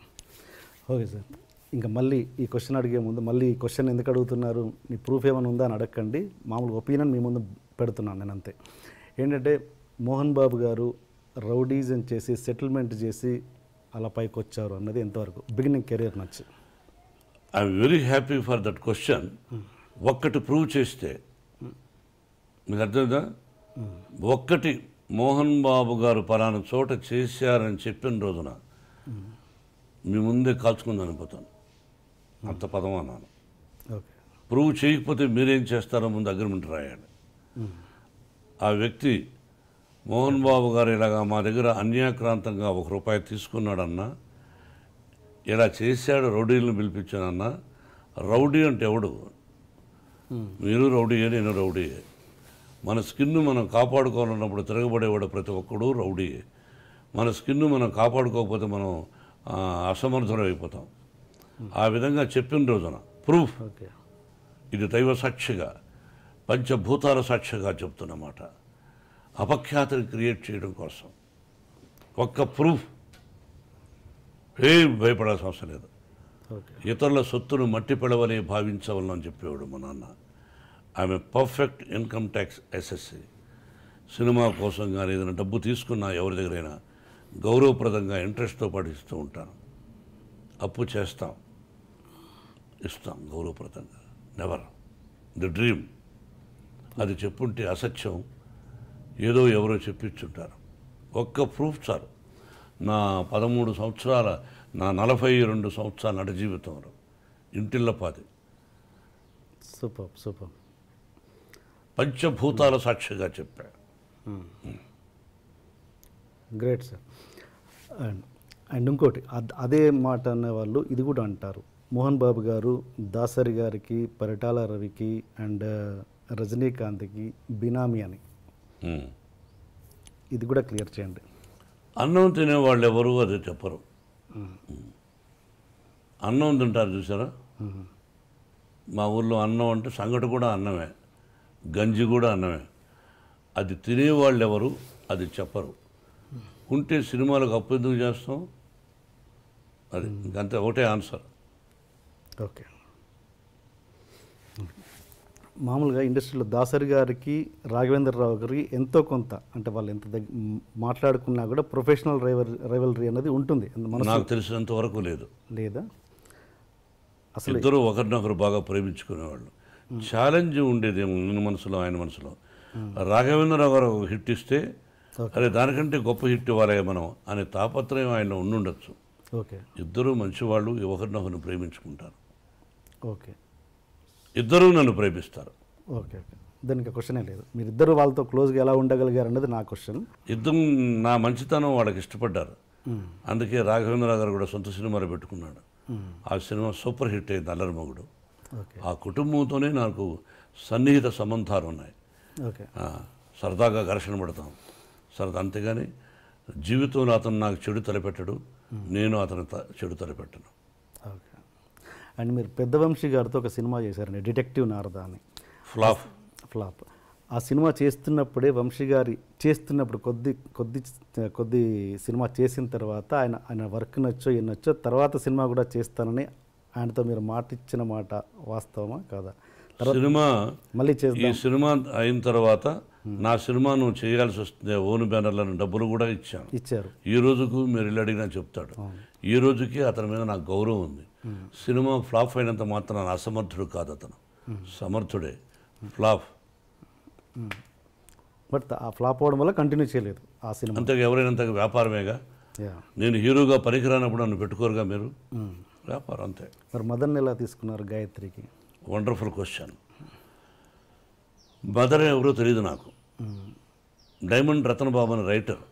okay sir. ఇంకా మళ్ళీ ఈ క్వశ్చన్ అడిగే ముందు మళ్ళీ ఈ క్వశ్చన్ ఎందుకు అడుగుతున్నారు, మీ ప్రూఫ్ ఏమైనా ఉందా అని అడగండి, మామూలుగా ఒపీనియన్ మీ ముందు పెడుతున్నాను నేను అంతే. ఏంటంటే మోహన్ బాబు గారు రౌడీజం చేసి సెటిల్మెంట్ చేసి అలా పైకి వచ్చారు అన్నది ఎంతవరకు బిగినింగ్ కెరీర్ నచ్చి? I'm very happy for that question. ఒక్కటి ప్రూవ్ చేస్తే మీకు అర్థమైందా? ఒక్కటి మోహన్ బాబు గారు పలానా చోట చేశారని చెప్పిన రోజున మీ ముందే కాల్చుకుందని అనిపోతాను, అంత పదం అన్నాను. ఓకే. ప్రూవ్ చేయకపోతే మీరేం చేస్తారో ముందు అగ్రిమెంట్ రాయండి. ఆ వ్యక్తి మోహన్ బాబు గారు ఇలాగా మా దగ్గర అన్యాక్రాంతంగా ₹1 తీసుకున్నాడన్నా, ఇలా చేశాడు, రౌడీలను పిలిపించానన్నా. రౌడీ అంటే ఎవడు? మీరు రౌడీయే, నేను రౌడీయే. మన స్కిన్ను మనం కాపాడుకోవాలన్నప్పుడు తిరగబడేవాడు ప్రతి ఒక్కడు రౌడీయే. మన స్కిన్ను మనం కాపాడుకోకపోతే మనం అసమర్థులు అయిపోతాం. ఆ విధంగా చెప్పిన రోజున ప్రూఫ్, ఇది దైవ సాక్షిగా పంచభూతాల సాక్షిగా చెప్తున్నమాట, అపఖ్యాతిని క్రియేట్ చేయడం కోసం ఒక్క ప్రూఫ్. ఏం భయపడాల్సిన అవసరం లేదు. ఇతరుల సొత్తును మట్టి పిడవని భావించవాలని చెప్పేవాడు మా నాన్న. ఆమె perfect income tax SSC. Cinema కోసం కానీ ఏదైనా డబ్బు తీసుకున్నా ఎవరి దగ్గరైనా గౌరవప్రదంగా ఇంట్రెస్ట్తో పాటు ఇస్తూ ఉంటాను. అప్పు చేస్తాం, ఇస్తాం గౌరవప్రదంగా. Never the dream. అది చెప్పుంటే అసత్యం, ఏదో ఎవరో చెప్పించుంటారు. ఒక్క ప్రూఫ్ చాలు. నా 13 సంవత్సరాల, నా 42 సంవత్సరాల నట జీవితంలో ఇంటిల్లపాది సూపర్ సూపర్ పంచభూతాల సాక్షిగా చెప్పా. Great sir. అండ్ ఇంకోటి అదే మాట అనేవాళ్ళు ఇది కూడా అంటారు, మోహన్ బాబు గారు దాసరి గారికి, పరిటాల రవికి అండ్ రజనీకాంత్కి బినామీ అని. ఇది కూడా క్లియర్ చేయండి. అన్నం తినేవాళ్ళు ఎవరు అదే చెప్పరు. అన్నం తింటారు చూసారా? మా ఊళ్ళో అన్నం అంటే సంగటి కూడా అన్నమే, గంజి కూడా అన్నమే. అది తినేవాళ్ళు ఎవరు అది చెప్పరు. ఉంటే సినిమాలకు అప్పు ఎందుకు చేస్తాం? అది ఇంకంతే, ఒకటే ఆన్సర్. ఓకే. మామూలుగా ఇండస్ట్రీలో దాసరి గారికి, రాఘవేంద్రరావు గారికి ఎంతో కొంత, అంటే వాళ్ళు ఎంత మాట్లాడుకున్నా కూడా ప్రొఫెషనల్ రైవలరీ అనేది ఉంటుంది. నాకు తెలిసినంత వరకు లేదు. లేదా? అసలు ఇద్దరు ఒకరినొకరు బాగా ప్రేమించుకునేవాళ్ళు. ఛాలెంజ్ ఉండేది నేను మనసులో, ఆయన మనసులో. రాఘవేంద్రరావు గారు ఒక హిట్ ఇస్తే అరే దానికంటే గొప్ప హిట్ ఇవ్వాలి మనం అనే తాపత్రయం ఆయన ఉండుండొచ్చు. ఓకే. ఇద్దరు మంచివాళ్ళు, ఒకరినొకరిని ప్రేమించుకుంటారు. ఓకే. ఇద్దరూ నన్ను ప్రేమిస్తారు. ఓకే ఓకే, దానికి క్వశ్చనే లేదు. మీరిద్దరు వాళ్ళతో క్లోజ్గా ఎలా ఉండగలిగారు అన్నది నా క్వశ్చన్. ఇద్దరు నా మంచితనం వాళ్ళకి ఇష్టపడ్డారు. అందుకే రాఘవేంద్రరావు గారు కూడా సొంత సినిమాలు పెట్టుకున్నాడు. ఆ సినిమా సూపర్ హిట్ అయింది, అల్లరిమొగుడు. ఆ కుటుంబంతోనే నాకు సన్నిహిత సంబంధాలు ఉన్నాయి. సరదాగా ఘర్షణ పడతాం సరదా, అంతేగాని జీవితంలో అతను నాకు చెడు తలపెట్టడు, నేను అతను చెడు తలపెట్టను. ఓకే. అండ్ మీరు పెద్దవంశీ గారితో ఒక సినిమా చేశారండి, డిటెక్టివ్ నారదా అని. ఫ్లాప్. ఆ సినిమా చేస్తున్నప్పుడే వంశీ గారి చేస్తున్నప్పుడు కొద్ది సినిమా చేసిన తర్వాత ఆయన వర్క్ నచ్చో నచ్చో తర్వాత సినిమా కూడా చేస్తానని ఆయనతో మీరు మాట ఇచ్చిన మాట వాస్తవమా కాదా? సినిమా మళ్ళీ ఈ సినిమా అయిన తర్వాత నా సినిమా నువ్వు చేయాల్సి వస్తుంది, ఓన్ బ్యానర్లను డబ్బులు కూడా ఇచ్చారు. ఈ రోజుకు మీరు ఇల్లు అడిగినా చెప్తాడు. ఈ రోజుకి అతని మీద నాకు గౌరవం ఉంది. సినిమా ఫ్లాప్ అయినంత మాత్రం అసమర్థుడు కాదు, అతను సమర్థుడే. ఫ్లాప్ బట్ ఆ ఫ్లాప్ అవడం వల్ల కంటిన్యూ చేయలేదు ఆ సినిమా. అంతగా ఎవరైనంతగా వ్యాపారమేగా. నేను హీరోగా పనికిరానప్పుడు నన్ను పెట్టుకోరుగా మీరు. వ్యాపారం అంతే. మరి మదర్ని ఎలా తీసుకున్నారు గాయత్రికి? Wonderful question. మదర్ ఎవరో తెలియదు నాకు. డైమండ్ రతన్ బాబు అని రైటర్,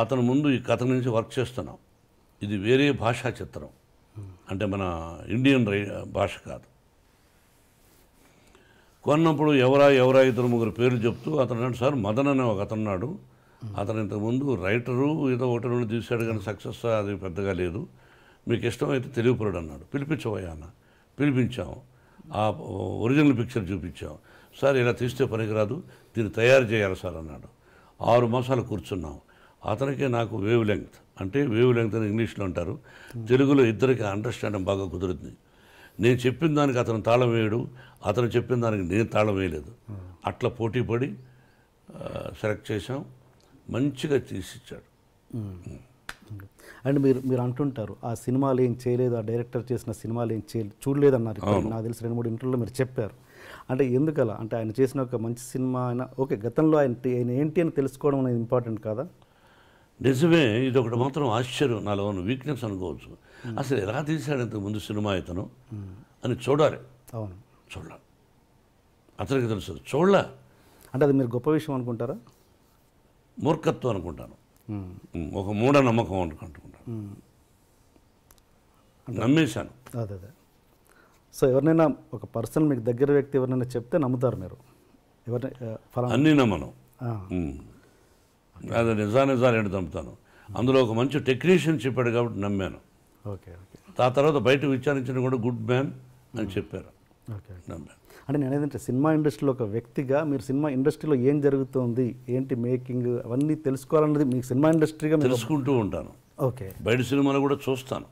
అతను ముందు ఈ కథ నుంచి వర్క్ చేస్తున్నాం. ఇది వేరే భాషా చిత్రం, అంటే మన ఇండియన్ భాష కాదు. కొన్నప్పుడు ఎవరా 2-3 పేర్లు చెప్తూ అతను అన్నాడు, సార్ మదన్ అనే ఒక అతనున్నాడు, అతను ఇంతకుముందు రైటరు ఏదో ఒకటి రెండు తీశాడు కానీ సక్సెస్ అది పెద్దగా లేదు, మీకు ఇష్టమైతే తెలుగుపరుడు అన్నాడు. పిలిపించవయ్యా అన్న. పిలిపించాం. ఆ ఒరిజినల్ పిక్చర్ చూపించాం. సార్ ఇలా తీస్తే పనికిరాదు, దీన్ని తయారు చేయాలి సార్ అన్నాడు. 6 మాసాలు కూర్చున్నాం. అతనికి నాకు వేవ్ లెంగ్త్, అంటే వేవ్ లెంగ్త్ అని ఇంగ్లీష్లో అంటారు, తెలుగులో ఇద్దరికి అండర్స్టాండింగ్ బాగా కుదురుతుంది. నేను చెప్పిన దానికి అతను తాళం వేయడు, అతను చెప్పిన దానికి నేను తాళం వేయలేదు. అట్లా పోటీ పడి సెలెక్ట్ చేసాం. మంచిగా తీసిచ్చాడు. అండ్ మీరు అంటుంటారు ఆ సినిమాలు ఏం చేయలేదు, ఆ డైరెక్టర్ చేసిన సినిమాలు ఏం చూడలేదన్నారు. నాకు తెలిసి 2-3 ఇంటర్వ్యూలో మీరు చెప్పారు. అంటే ఎందుకలా? అంటే ఆయన చేసిన ఒక మంచి సినిమా అయినా ఓకే, గతంలో ఆయన ఏంటి అని తెలుసుకోవడం అనేది ఇంపార్టెంట్ కాదా? నిజమే. ఇది ఒకటి మాత్రం ఆశ్చర్యం, నాలో ఉన్న వీక్నెస్ అనుకోవచ్చు. అసలు ఎలా తీశాడు ఇంతకుముందు సినిమా ఇతను అని చూడాలి. అవును, చూడాలి. అతనికి తెలుసు చూడలే అంటే అది మీరు గొప్ప విషయం అనుకుంటారా? మూర్ఖత్వం అనుకుంటాను. ఒక మూఢనమ్మకం అనుకుంటాను. నమ్మేశాను. అదే. సో ఎవరినైనా ఒక పర్సన్ మీకు దగ్గర వ్యక్తి ఎవరినైనా చెప్తే నమ్ముతారు మీరు? అన్నీ నమ్మను. అది నిజాలు ఏంటి నమ్ముతాను. అందులో ఒక మంచి టెక్నీషియన్ చెప్పాడు కాబట్టి నమ్మాను. ఓకే. ఆ తర్వాత బయట విచారించిన కూడా గుడ్ మ్యాన్ అని చెప్పారు. ఓకే. నమ్మాను. అంటే నేను ఏదంటే సినిమా ఇండస్ట్రీలో ఒక వ్యక్తిగా మీరు సినిమా ఇండస్ట్రీలో ఏం జరుగుతుంది, ఏంటి మేకింగ్, అవన్నీ తెలుసుకోవాలన్నది మీకు సినిమా ఇండస్ట్రీగా తెలుసుకుంటూ ఉంటాను. ఓకే. బయట సినిమాలు కూడా చూస్తాను.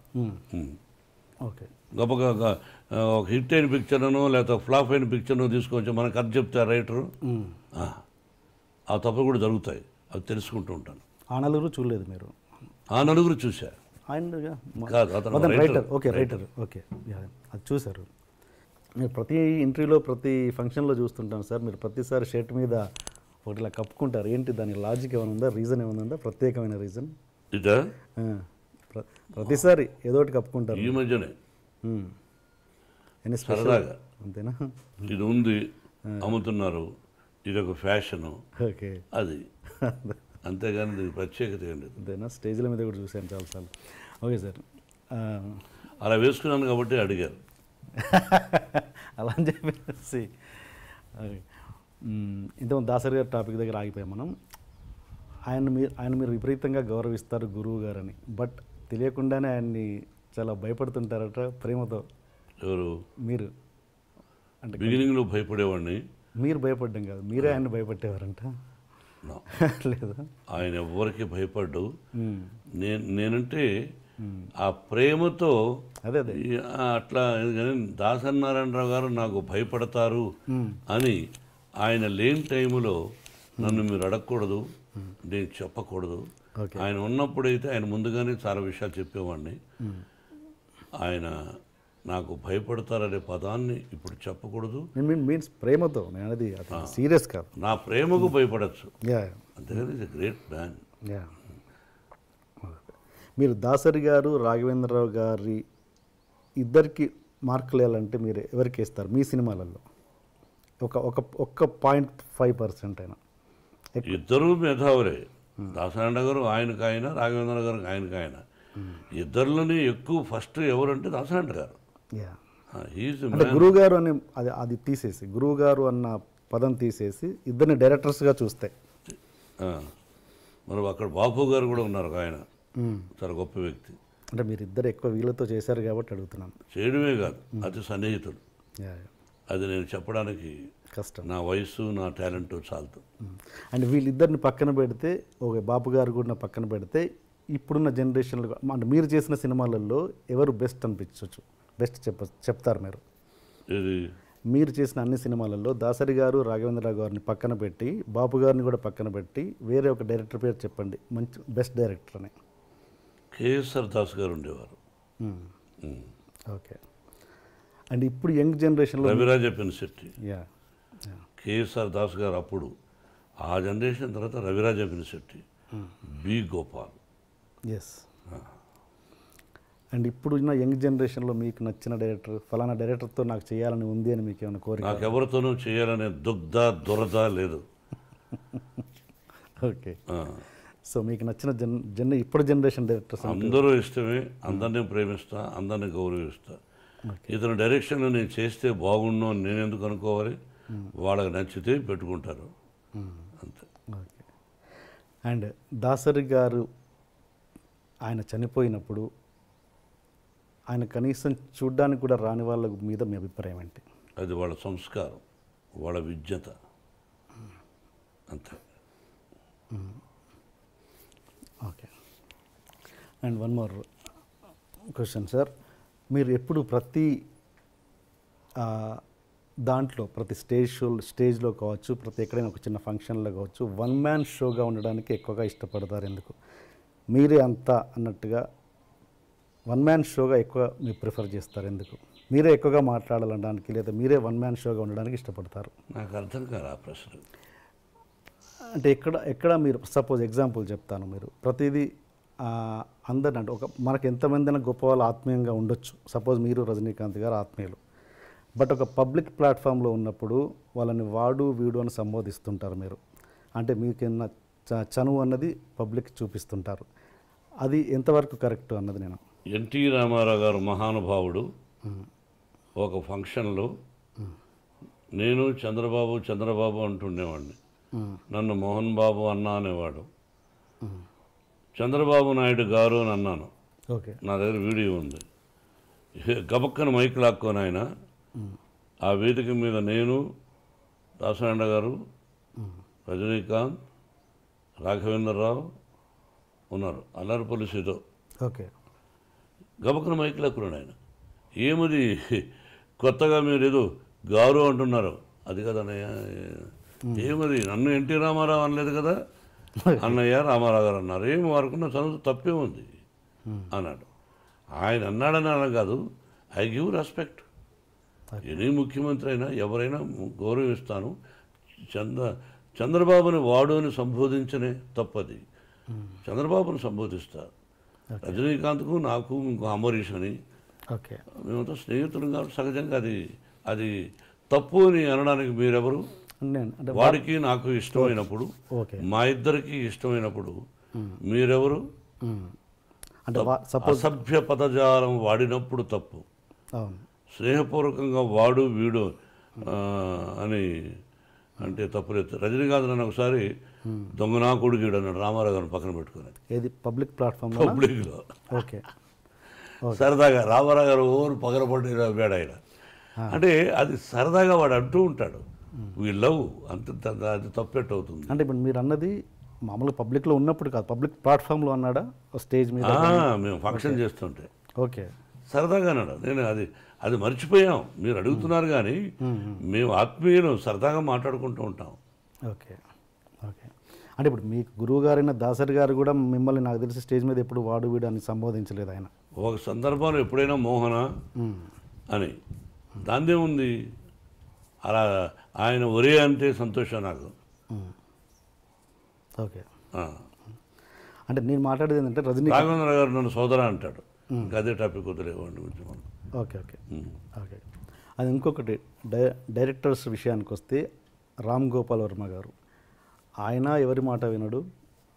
ఓకే. గొప్పగా ఒక హిట్ అయిన పిక్చర్ను లేకపోతే ఫ్లాప్ అయిన పిక్చర్ను తీసుకొచ్చి మనకు కథ చెప్తారు రైటరు, ఆ తప్పు కూడా జరుగుతాయి. అది తెలుసుకుంటూ ఉంటాను. ఆ నలుగురు చూడలేదు మీరు? ఆ నలుగురు చూశా. కాదు, అతను రైటర్. Okay, writer. ఓకే, అది చూశారు. మీరు ప్రతి ఇంటర్వ్యూలో ప్రతి ఫంక్షన్లో చూస్తుంటాను సార్, మీరు ప్రతిసారి షర్ట్ మీద ఒకటి ఇలా కప్పుకుంటారు. ఏంటి దాని లాజిక్ ఏమైనా ఉందా, రీజన్ ఏమైనా ఉందా, ప్రత్యేకమైన రీజన్? ఇదా ప్రతిసారి ఏదో ఒకటి కప్పుకుంటారు. ఈ మధ్యనే సరదాగా అంతేనా? ఇది ఉంది, అమ్ముతున్నారు, ఇది ఒక ఫ్యాషను. ఓకే, అది అంతేగాని ఇది ప్రత్యేకత ఏం లేదు. అంతేనా? స్టేజ్ల మీద కూడా చూశాను చాలాసార్లు. ఓకే సార్, అలా వేసుకున్నాను కాబట్టి అడిగారు. అలా అని చెప్పేసి ఇంతకుముందు దాసరి గారి టాపిక్ దగ్గర ఆగిపోయాం మనం. ఆయన మీరు విపరీతంగా గౌరవిస్తారు గురువు గారని, బట్ తెలియకుండానే ఆయన్ని చాలా భయపడుతుంటారట ప్రేమతో. ఎవరు? మీరు. అంటే బిగినింగ్లో భయపడేవాడిని. మీరు భయపడ్డం కాదు, మీరే ఆయన భయపట్టేవారంట. లేదా? ఆయన ఎవరికి భయపడ్డు. నేనంటే ఆ ప్రేమతో అదే అట్లా. దాసనారాయణరావు గారు నాకు భయపడతారు అని ఆయన లేని టైంలో నన్ను మీరు అడగకూడదు, నేను చెప్పకూడదు. ఆయన ఉన్నప్పుడైతే ఆయన ముందుగానే చాలా విషయాలు చెప్పేవాడిని. ఆయన నాకు భయపడతారనే పదాన్ని ఇప్పుడు చెప్పకూడదు. మీన్స్ ప్రేమతో, అది సీరియస్ కాదు. నా ప్రేమకు భయపడచ్చు, అంతేగాని ఇది గ్రేట్ మ్యాన్. మీరు దాసరి గారు రాఘవేంద్రరావు గారి ఇద్దరికి మార్కులు వేయాలంటే మీరు ఎవరికి వేస్తారు మీ సినిమాలలో? ఒక్క 0.5% అయినా. ఇద్దరు మేధావులే. దాసనారాయణ గారు ఆయనకు ఆయన, రాఘవేంద్ర గారు ఆయనకు ఆయన. ఇద్దరిలోనే ఎక్కువ ఫస్ట్ ఎవరంటే దాసనారాయణ గారు. అంటే గురువు గారు అని అది తీసేసి, గురువు గారు అన్న పదం తీసేసి ఇద్దరిని డైరెక్టర్స్గా చూస్తే మరి అక్కడ బాపు గారు కూడా ఉన్నారు, ఆయన చాలా గొప్ప వ్యక్తి. అంటే మీరు ఇద్దరు ఎక్కువ వీళ్ళతో చేశారు కాబట్టి అడుగుతున్నాను. చేయడమే కాదు, అతి సన్నిహితుడు. అది నేను చెప్పడానికి కష్టం, నా వయసు నా టాలెంట్ చాలదు. అండ్ వీళ్ళిద్దరిని పక్కన పెడితే, ఓకే బాపు గారు కూడా పక్కన పెడితే, ఇప్పుడున్న జనరేషన్లో అంటే మీరు చేసిన సినిమాలలో ఎవరు బెస్ట్ అనిపించవచ్చు? బెస్ట్ చెప్తారు మీరు? మీరు చేసిన అన్ని సినిమాలలో దాసరి గారు రాఘవేంద్రరావు గారిని పక్కన పెట్టి, బాపు గారిని కూడా పక్కన పెట్టి, వేరే ఒక డైరెక్టర్ పేరు చెప్పండి, మంచి బెస్ట్ డైరెక్టర్ అని. కేఎస్ఆర్ దాస్ గారు ఉండేవారు. ఓకే. అండ్ ఇప్పుడు యంగ్ జనరేషన్లో రవిరాజ పినిశెట్టి, కేఎస్ఆర్ దాస్ గారు అప్పుడు, ఆ జనరేషన్ తర్వాత Raviraja Pinisetty, B Gopal. Yes. And ఇప్పుడున్న యంగ్ జనరేషన్లో మీకు నచ్చిన డైరెక్టర్, ఫలానా డైరెక్టర్తో నాకు చేయాలని ఉంది అని మీకు ఏమైనా కోరిక? నాకు ఎవరితోనూ చేయాలనే దురద లేదు. ఓకే. సో మీకు నచ్చిన ఇప్పుడు జనరేషన్ డైరెక్టర్స్ అందరూ ఇష్టమే, అందరినీ ప్రేమిస్తా, అందరినీ గౌరవిస్తా. ఇతను డైరెక్షన్లో నేను చేస్తే బాగుండు అని నేను ఎందుకు అనుకోవాలి? వాళ్ళకి నచ్చితే పెట్టుకుంటారు, అంతే. ఓకే. అండ్ దాసరి గారు ఆయన చనిపోయినప్పుడు ఆయన కనీసం చూడ్డానికి కూడా రాని వాళ్ళ మీద మీ అభిప్రాయం ఏంటి? అది వాళ్ళ సంస్కారం, వాళ్ళ విజ్ఞత, అంతే. Okay. And one more question sir, మీరు ఎప్పుడు ప్రతి దాంట్లో ప్రతి స్టేజ్లో కావచ్చు, ప్రతి ఎక్కడైనా ఒక చిన్న ఫంక్షన్లో కావచ్చు, వన్ మ్యాన్ షోగా ఉండడానికి ఎక్కువగా ఇష్టపడతారు ఎందుకు? మీరే అంతా అన్నట్టుగా వన్ మ్యాన్ షోగా ఎక్కువ మీరు ప్రిఫర్ చేస్తారు ఎందుకు? మీరే ఎక్కువగా మాట్లాడాలనడానికి లేదా మీరే వన్ మ్యాన్ షోగా ఉండడానికి ఇష్టపడతారు? నాకు అర్థం కాదు ఆ ప్రశ్న. అంటే ఎక్కడ మీరు సపోజ్ ఎగ్జాంపుల్ చెప్తాను, మీరు ప్రతిదీ అందరిని అంటే మనకు ఎంతమంది గొప్ప వాళ్ళు ఆత్మీయంగా ఉండొచ్చు, సపోజ్ మీరు రజనీకాంత్ గారు ఆత్మీయులు, బట్ ఒక పబ్లిక్ ప్లాట్ఫామ్లో ఉన్నప్పుడు వాళ్ళని వాడు వీడు అని సంబోధిస్తుంటారు మీరు, అంటే మీకున్న చనువు అన్నది పబ్లిక్ చూపిస్తుంటారు, అది ఎంతవరకు కరెక్ట్ అన్నది నేను. ఎన్టీ రామారావు గారు మహానుభావుడు. ఒక ఫంక్షన్లో నేను చంద్రబాబు అంటుండేవాడిని, నన్ను మోహన్ బాబు అన్నా అనేవాడు. చంద్రబాబు నాయుడు గారు అని అన్నాను. ఓకే, నా దగ్గర వీడియో ఉంది. గబక్కన మైక్ లాక్కొని ఆయన ఆ వేదిక మీద నేను, దాసనారాయణ గారు, రజనీకాంత్, రాఘవేంద్రరావు ఉన్నారు, అల్లరిపల్లి సీతో. ఓకే, గబక్కన మైక్ లాక్కున్నాడు ఆయన. ఏమది కొత్తగా మీరు ఏదో గారు అంటున్నారు, అది కదా అన్నయ్య, ఏమది నన్ను ఎన్టీ రామారావు అనలేదు కదా, అన్నయ్య రామారావు గారు అన్నారు, ఏమి వారుకున్న చదువు తప్పే ఉంది అన్నాడు. ఆయన అన్నాడని అలా కాదు, ఐ గివ్ రెస్పెక్ట్. ఎనీ ముఖ్యమంత్రి అయినా ఎవరైనా గౌరవిస్తాను. చంద్రబాబుని వాడు అని సంబోధించనే తప్పది, చంద్రబాబుని సంబోధిస్తారు. రజనీకాంత్కు నాకు ఇంకో అంబరీష్ అని, ఓకే, మేమంతా స్నేహితులు కాబట్టి సహజంగా అది తప్పు అని అనడానికి మీరెవరు? అంటే వాడికి నాకు ఇష్టమైనప్పుడు, మా ఇద్దరికి ఇష్టమైనప్పుడు మీరెవరు? అంటే అసభ్య పదజాలం వాడినప్పుడు తప్పు, అవును, స్నేహపూర్వకంగా వాడు వీడు అని అంటే తప్పులేదు. రజనీకాంత్ నన్ను ఒకసారి దొంగనా కొడుకుడు అన్నాడు రామారావు గారిని పక్కన పెట్టుకుని, ఏది పబ్లిక్ ప్లాట్ఫామ్ పబ్లిక్లో. ఓకే, సరదాగా రామారావు గారు ఓరు పగలబడి వేడ ఆయన అంటే అది సరదాగా వాడు అంటూ ఉంటాడు, వీ లవ్ అంత, అది తప్పెట్టు అవుతుంది. అంటే ఇప్పుడు మీరు అన్నది మామూలుగా పబ్లిక్లో ఉన్నప్పుడు కాదు, పబ్లిక్ ప్లాట్ఫామ్లో అన్నాడా స్టేజ్ మీద? మేము ఫంక్షన్ చేస్తుంటే ఓకే, సరదాగా అన్నాడు. నేను అది మర్చిపోయాం, మీరు అడుగుతున్నారు కానీ మేము ఆత్మీయులు సరదాగా మాట్లాడుకుంటూ ఉంటాం. Okay, okay. అంటే ఇప్పుడు మీ గురువు గారైన దాసరి గారు కూడా మిమ్మల్ని నాకు తెలిసి స్టేజ్ మీద ఎప్పుడు వాడు వీడు అని సంబోధించలేదు ఆయన. ఒక సందర్భంలో ఎప్పుడైనా మోహన అని, దాందే ఉంది, అలా ఆయన ఒరే అంటే సంతోషం నాకు. ఓకే, అంటే నేను మాట్లాడేది ఏంటంటే రాఘవేంద్ర గారు నన్ను సోదర అంటాడు, ఇంకా అదే టాపిక్ వదిలేవాడిని గురించి మనం. Okay, okay, okay. అది ఇంకొకటి డైరెక్టర్స్ విషయానికి వస్తే రామ్ గోపాల్ వర్మ గారు, ఆయన ఎవరి మాట వినడు,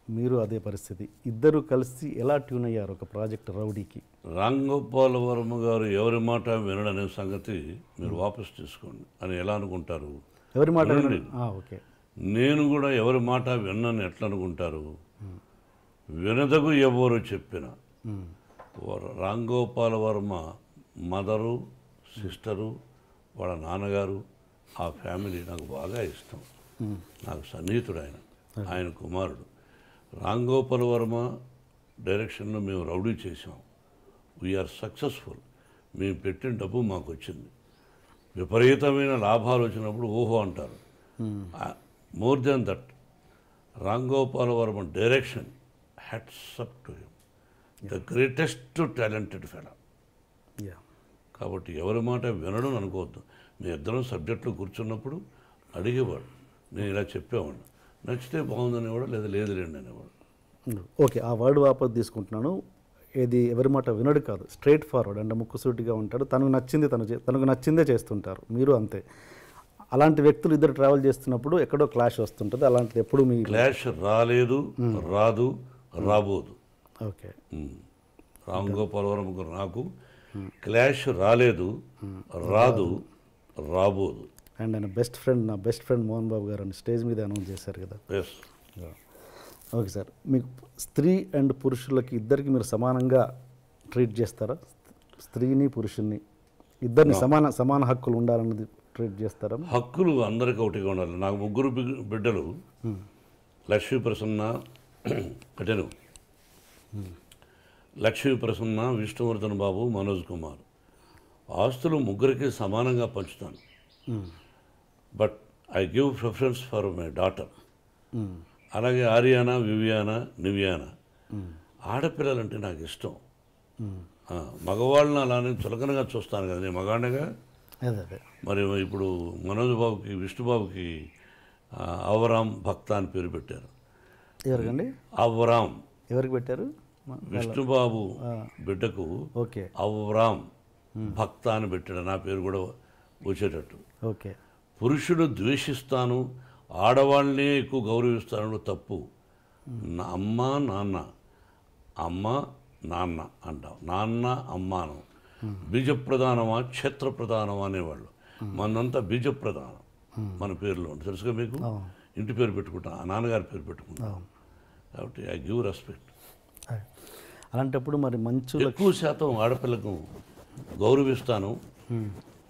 మీరు అదే పరిస్థితి, ఇద్దరు కలిసి ఎలా ట్యూన్ అయ్యారు ఒక ప్రాజెక్ట్ రౌడీకి? రామ్ గోపాల్ వర్మ గారు ఎవరి మాట వినడనే సంగతి మీరు వాపసు తీసుకోండి అని ఎలా అనుకుంటారు? ఎవరి మాట వినండి. ఓకే, నేను కూడా ఎవరి మాట విన్నాను ఎట్లా అనుకుంటారు? వినదగు ఎవరు చెప్పిన రామ్ గోపాల్ వర్మ మదరు, సిస్టరు, వాళ్ళ నాన్నగారు, ఆ ఫ్యామిలీ నాకు బాగా ఇష్టం, నాకు సన్నిహితుడు ఆయన కుమారుడు. రామ్ గోపాల్ వర్మ డైరెక్షన్లో మేము రౌడీ చేసాం, వీఆర్ సక్సెస్ఫుల్. మేము పెట్టిన డబ్బు మాకు వచ్చింది, విపరీతమైన లాభాలు వచ్చినప్పుడు ఓహో అంటారు. More than that, Ram Gopal Varma direction, hats up to him, the greatest talented fellow. కాబట్టి ఎవరి మాట వినడం అనుకోవద్దు. మీ ఇద్దరం సబ్జెక్టులో కూర్చున్నప్పుడు అడిగేవాడు, నేను ఇలా చెప్పేవాడు, నచ్చితే బాగుందనేవాడు, లేదా లేదు లేండి అనేవాడు. ఓకే, ఆ వర్డ్ వాపస్ తీసుకుంటున్నాను. ఏది ఎవరి మాట వినడు కాదు, స్ట్రైట్ ఫార్వర్డ్ అంటే ముక్కుసూటిగా ఉంటాడు, తనకు నచ్చిందే చేస్తుంటారు, మీరు అంతే. అలాంటి వ్యక్తులు ఇద్దరు ట్రావెల్ చేస్తున్నప్పుడు ఎక్కడో క్లాష్ వస్తుంటుంది, అలాంటిది ఎప్పుడు మీ క్లాష్ రాలేదు, రాదు, రాబోదు. ఓకే, రామ్ గోపాల్ వర్మ గారు నాకు క్లాష్ రాలేదు, రాదు, రాబోదు. అండ్ ఆయన నా బెస్ట్ ఫ్రెండ్ మోహన్ బాబు గారు అని స్టేజ్ మీద అనౌన్స్ చేశారు కదా. ఓకే సార్, మీకు స్త్రీ అండ్ పురుషులకి ఇద్దరికి మీరు సమానంగా ట్రీట్ చేస్తారా? స్త్రీని పురుషుల్ని ఇద్దరిని సమాన హక్కులు ఉండాలన్నది ట్రీట్ చేస్తారా? హక్కులు అందరికీ ఒకటిగా ఉండాలి. నాకు ముగ్గురు బిడ్డలు, లక్ష్మీ ప్రసన్న కటెను, లక్ష్మీ ప్రసన్న, విష్ణువర్ధన్ బాబు, మనోజ్ కుమార్. ఆస్తులు ముగ్గురికి సమానంగా పంచుతాను. But I give preference for my daughter. అలాగే ఆర్యానా, వివియానా, నివియానా. ఆడపిల్లలంటే నాకు ఇష్టం. మగవాళ్ళని అలానే చులకనగా చూస్తాను కదా, నేను మగాడిగా. మరి ఇప్పుడు మనోజ్ బాబుకి, విష్ణుబాబుకి అవరామ్ భక్త అని పేరు పెట్టారు. ఎవరికండి? అవరామ్. ఎవరికి పెట్టారు? విష్ణుబాబు బిడ్డకు ఓకే, అవరామ్ భక్త అని పెట్టాడు. నా పేరు కూడా వచ్చేటట్టు. ఓకే. పురుషుడు ద్వేషిస్తాను, ఆడవాళ్ళనే ఎక్కువ గౌరవిస్తాను తప్పు. నా అమ్మ నాన్న, అమ్మ నాన్న అంటాం, నాన్న అమ్మాను. బీజప్రధానమా క్షేత్ర ప్రధానమా అనేవాళ్ళు. మనంతా బీజప్రధానం మన పేరులో తెలుసుగా మీకు. ఇంటి పేరు పెట్టుకుంటాం, ఆ నాన్నగారి పేరు పెట్టుకుంటాం. కాబట్టి ఐ గివ్ రెస్పెక్ట్. అలాంటప్పుడు మరి మంచు ఎక్కువ శాతం ఆడపిల్లకు గౌరవిస్తాను.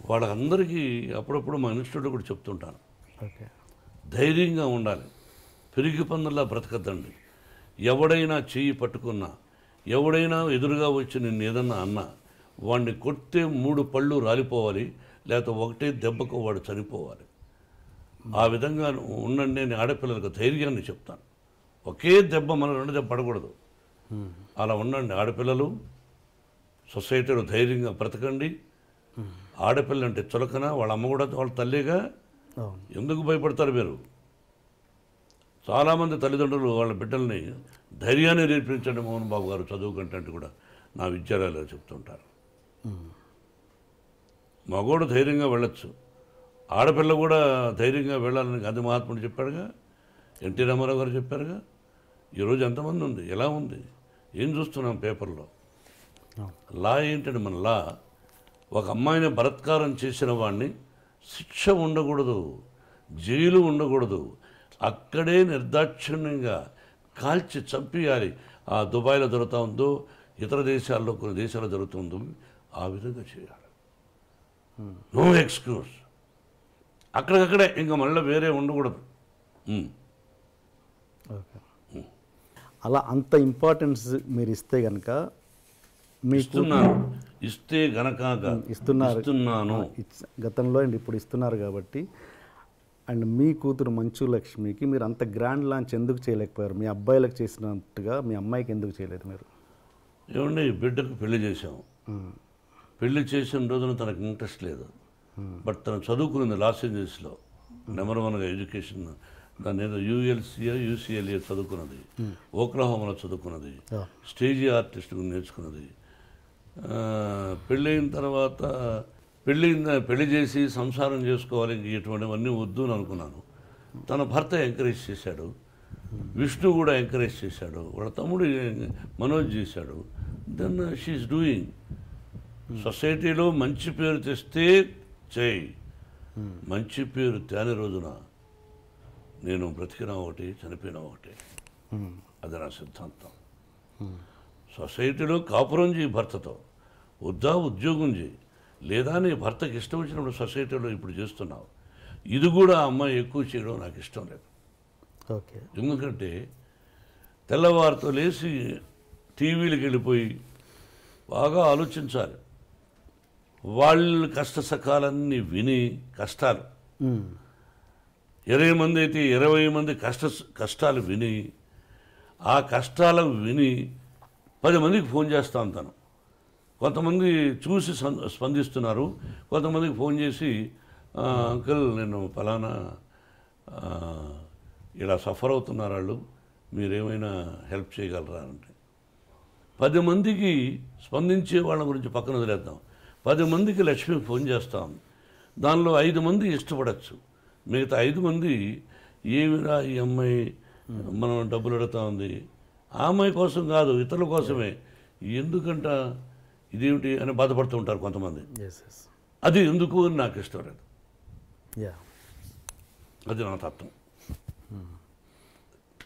వాళ్ళందరికీ అప్పుడప్పుడు మా ఇన్స్టిట్యూట్లో కూడా చెప్తుంటాను, ఓకే, ధైర్యంగా ఉండాలి, పెరిగి పందుల్లా బ్రతకద్దండి. ఎవడైనా చెయ్యి పట్టుకున్నా, ఎవడైనా ఎదురుగా వచ్చి నిన్ను ఏదన్నా అన్నా, వాడిని కొడితే 3 పళ్ళు రాలిపోవాలి, లేకపోతే ఒకటే దెబ్బకు వాడు చనిపోవాలి. ఆ విధంగా ఉండండి అని ఆడపిల్లలకు ధైర్యాన్ని చెప్తాను. ఒకే దెబ్బ మన 2 దెబ్బ పడకూడదు. అలా ఉండండి ఆడపిల్లలు. సొసైటీలో ధైర్యంగా బ్రతకండి. ఆడపిల్ల అంటే చులకన, వాళ్ళ అమ్మ కూడా వాళ్ళ తల్లిగా. ఎందుకు భయపడతారు మీరు? చాలామంది తల్లిదండ్రులు వాళ్ళ బిడ్డల్ని ధైర్యాన్ని నేర్పించండి మోహన్ బాబు గారు చదువు కంటే కూడా నా విద్యాలయాల్లో చెప్తుంటారు. మగోడు ధైర్యంగా వెళ్ళొచ్చు, ఆడపిల్ల కూడా ధైర్యంగా వెళ్ళాలని గాంధీ మహాత్ముడు చెప్పాడుగా, ఎన్టీ రామారావు గారు చెప్పారుగా. ఈరోజు ఎంతమంది ఉంది, ఎలా ఉంది, ఏం చూస్తున్నాం పేపర్లో. లా ఏంటంటే మన లా, ఒక అమ్మాయిని బలాత్కారం చేసిన వాడిని శిక్ష ఉండకూడదు, జైలు ఉండకూడదు, అక్కడే నిర్దాక్షిణ్యంగా కాల్చి చంపేయాలి. ఆ దుబాయ్లో జరుగుతూ ఉందో, ఇతర దేశాల్లో కొన్ని దేశాల్లో జరుగుతుందో ఆ విధంగా చేయాలి. No excuse. అక్కడికక్కడే ఇంకా మళ్ళీ వేరే ఉండకూడదు. అలా అంత ఇంపార్టెన్స్ మీరు ఇస్తే కనుక ఇస్తున్నాను, ఇస్తే గనక ఇస్తున్నాను. గతంలో అండ్ ఇప్పుడు ఇస్తున్నారు కాబట్టి. అండ్ మీ కూతురు మంచు లక్ష్మికి మీరు అంత గ్రాండ్ లాంచ్ ఎందుకు చేయలేకపోయారు? మీ అబ్బాయిలకు చేసినట్టుగా మీ అమ్మాయికి ఎందుకు చేయలేదు మీరు? ఏమండి, బిడ్డకు పెళ్లి చేసాము. పెళ్లి చేసిన రోజున తనకు ఇంట్రెస్ట్ లేదు. బట్ తను చదువుకున్నది లాస్ ఏంజల్స్లో నెంబర్ 1గా ఎడ్యుకేషన్. దాన్ని ఏదో యూసీఎల్ఏ చదువుకున్నది, ఓక్లహోమాలో చదువుకున్నది, స్టేజీ ఆర్టిస్ట్ నేర్చుకున్నది. పెళ్ళైన తర్వాత పెళ్లి చేసి సంసారం చేసుకోవాలి, ఇటువంటివన్నీ వద్దు అని అనుకున్నాను. తన భర్త ఎంకరేజ్ చేశాడు, విష్ణు కూడా ఎంకరేజ్ చేశాడు, వాళ్ళ తమ్ముడు మనోజ్ చేశాడు. Then she is doing. సొసైటీలో మంచి పేరు తెస్తే చేయి, మంచి పేరు తేని రోజున నేను బ్రతికినా ఒకటి, చనిపోయినా ఒకటి. అది నా సిద్ధాంతం. సొసైటీలో కాపురం చేయి భర్తతో, వద్దా ఉద్యోగం చేయి, లేదా నీ భర్తకి ఇష్టం వచ్చినప్పుడు సొసైటీలో ఇప్పుడు చేస్తున్నావు. ఇది కూడా అమ్మాయి ఎక్కువ చేయడం నాకు ఇష్టం లేదు. ఓకే. ఎందుకంటే తెల్లవారితో లేచి టీవీలకు వెళ్ళిపోయి బాగా ఆలోచించాలి. వాళ్ళ కష్ట సకాలన్నీ విని, కష్టాలు 20 మంది అయితే 20 మంది కష్టాలు విని, ఆ కష్టాలను విని 10 మందికి ఫోన్ చేస్తా ఉంటాను. కొంతమంది చూసి స్పందిస్తున్నారు, కొంతమందికి ఫోన్ చేసి అంకుల్ నేను ఫలానా ఇలా సఫర్ అవుతున్నారు వాళ్ళు, మీరేమైనా హెల్ప్ చేయగలరా అంటే 10 మందికి స్పందించే వాళ్ళ గురించి పక్కన వదిలేద్దాం. 10 మందికి లక్ష్మి ఫోన్ చేస్తాం. దానిలో 5 మంది ఇష్టపడచ్చు, మిగతా 5 మంది ఏమిరా ఈ అమ్మాయి మనం డబ్బులు అడుగుతా ఉంది, ఆ అమ్మాయి కోసం కాదు ఇతరుల కోసమే, ఎందుకంట ఇదేమిటి అని బాధపడుతూ ఉంటారు కొంతమంది. అది ఎందుకు అని నాకు ఇష్టం లేదు. అది నా తత్వం.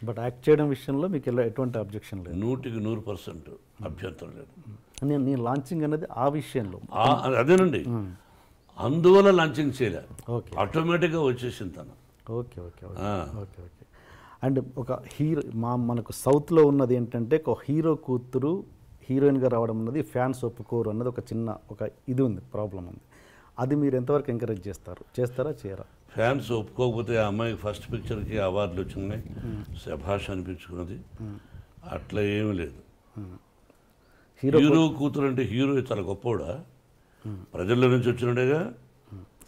బట్ యాక్ట్ చేయడం విషయంలో మీకు ఎటువంటి అబ్జెక్షన్ లేదు. 100% అభ్యంతరం లేదు. నేను లాంచింగ్ అనేది ఆ విషయంలో అదేనండి, అందువల్ల లాంచింగ్ చేయలే, ఓకే ఆటోమేటిక్గా వచ్చేసింది తను. Okay okay okay okay okay. And ఒక హీరో మనకు సౌత్లో ఉన్నది ఏంటంటే ఒక హీరో కూతురు హీరోయిన్గా రావడం అన్నది ఫ్యాన్స్ ఒప్పుకోరు అన్నది ఒక ఇది ఉంది, ప్రాబ్లం ఉంది. అది మీరు ఎంతవరకు ఎంకరేజ్ చేస్తారా చేయరా? ఫ్యాన్స్ ఒప్పుకోకపోతే ఆ అమ్మాయికి ఫస్ట్ పిక్చర్కి అవార్డులు వచ్చినాయి, శభాష్ అనిపించుకున్నది. అట్లా ఏమీ లేదు. హీరో కూతురు అంటే హీరో చాలా గొప్పవాడా, ప్రజల్లో నుంచి వచ్చినట్టుగా.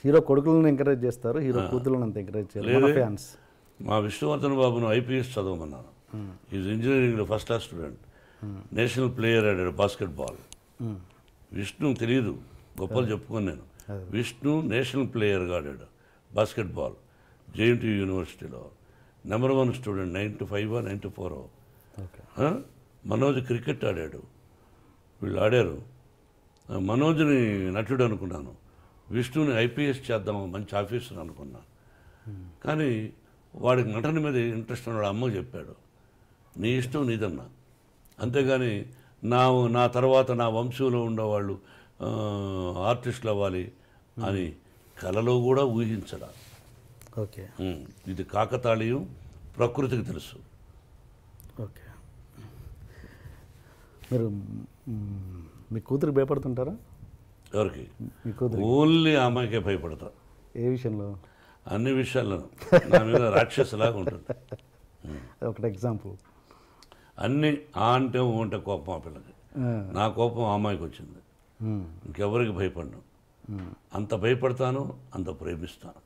హీరో కొడుకులను ఎంకరేజ్ చేస్తారు, హీరో కూతురులను అంత ఎంకరేజ్ చేయలేదు ఫ్యాన్స్. మా విష్ణువర్ధన్ బాబును ఐపీఎస్ చదవమన్నాను. ఈజ్ ఇంజనీరింగ్లో first class student, national player ఆడాడు బాస్కెట్బాల్. విష్ణు తెలియదు, గొప్పలు చెప్పుకొని నేను. విష్ణు నేషనల్ ప్లేయర్గా ఆడాడు బాస్కెట్బాల్, జేఎన్టీయూ యూనివర్సిటీలో నెంబర్ 1 స్టూడెంట్, 95 94. మనోజ్ క్రికెట్ ఆడాడు, వీళ్ళు ఆడారు. మనోజ్ని నటుడు అనుకున్నాను, విష్ణుని ఐపీఎస్ చేద్దాం మంచి ఆఫీసర్ అనుకున్నా. కానీ వాడికి నటన మీద ఇంట్రెస్ట్ ఉన్నాడు. అమ్మ చెప్పాడు, నీ ఇష్టం నీదన్నా, అంతేగాని నా తర్వాత నా వంశంలో ఉండేవాళ్ళు ఆర్టిస్టులు అవ్వాలి అని కలలో కూడా ఊహించడా. ఓకే, ఇది కాకతాళీయం, ప్రకృతికి తెలుసు. ఓకే. మీరు మీ కూతురికి భయపడుతుంటారా? ఎవరికి? మీ కూతురు. ఓన్లీ ఆ అమ్మాయికే భయపడతా. ఏ విషయంలో? అన్ని విషయాల్లోనూ నా మీద రాక్షసులాగా ఉంటుంది. ఒకటి ఎగ్జాంపుల్. అన్నీ ఆ అంటే ఊ అంటే కోపం ఆ పిల్లకి. నా కోపం ఆ అమ్మాయికి వచ్చింది. ఇంకెవరికి భయపడను. అంత భయపడతాను, అంత ప్రేమిస్తాను.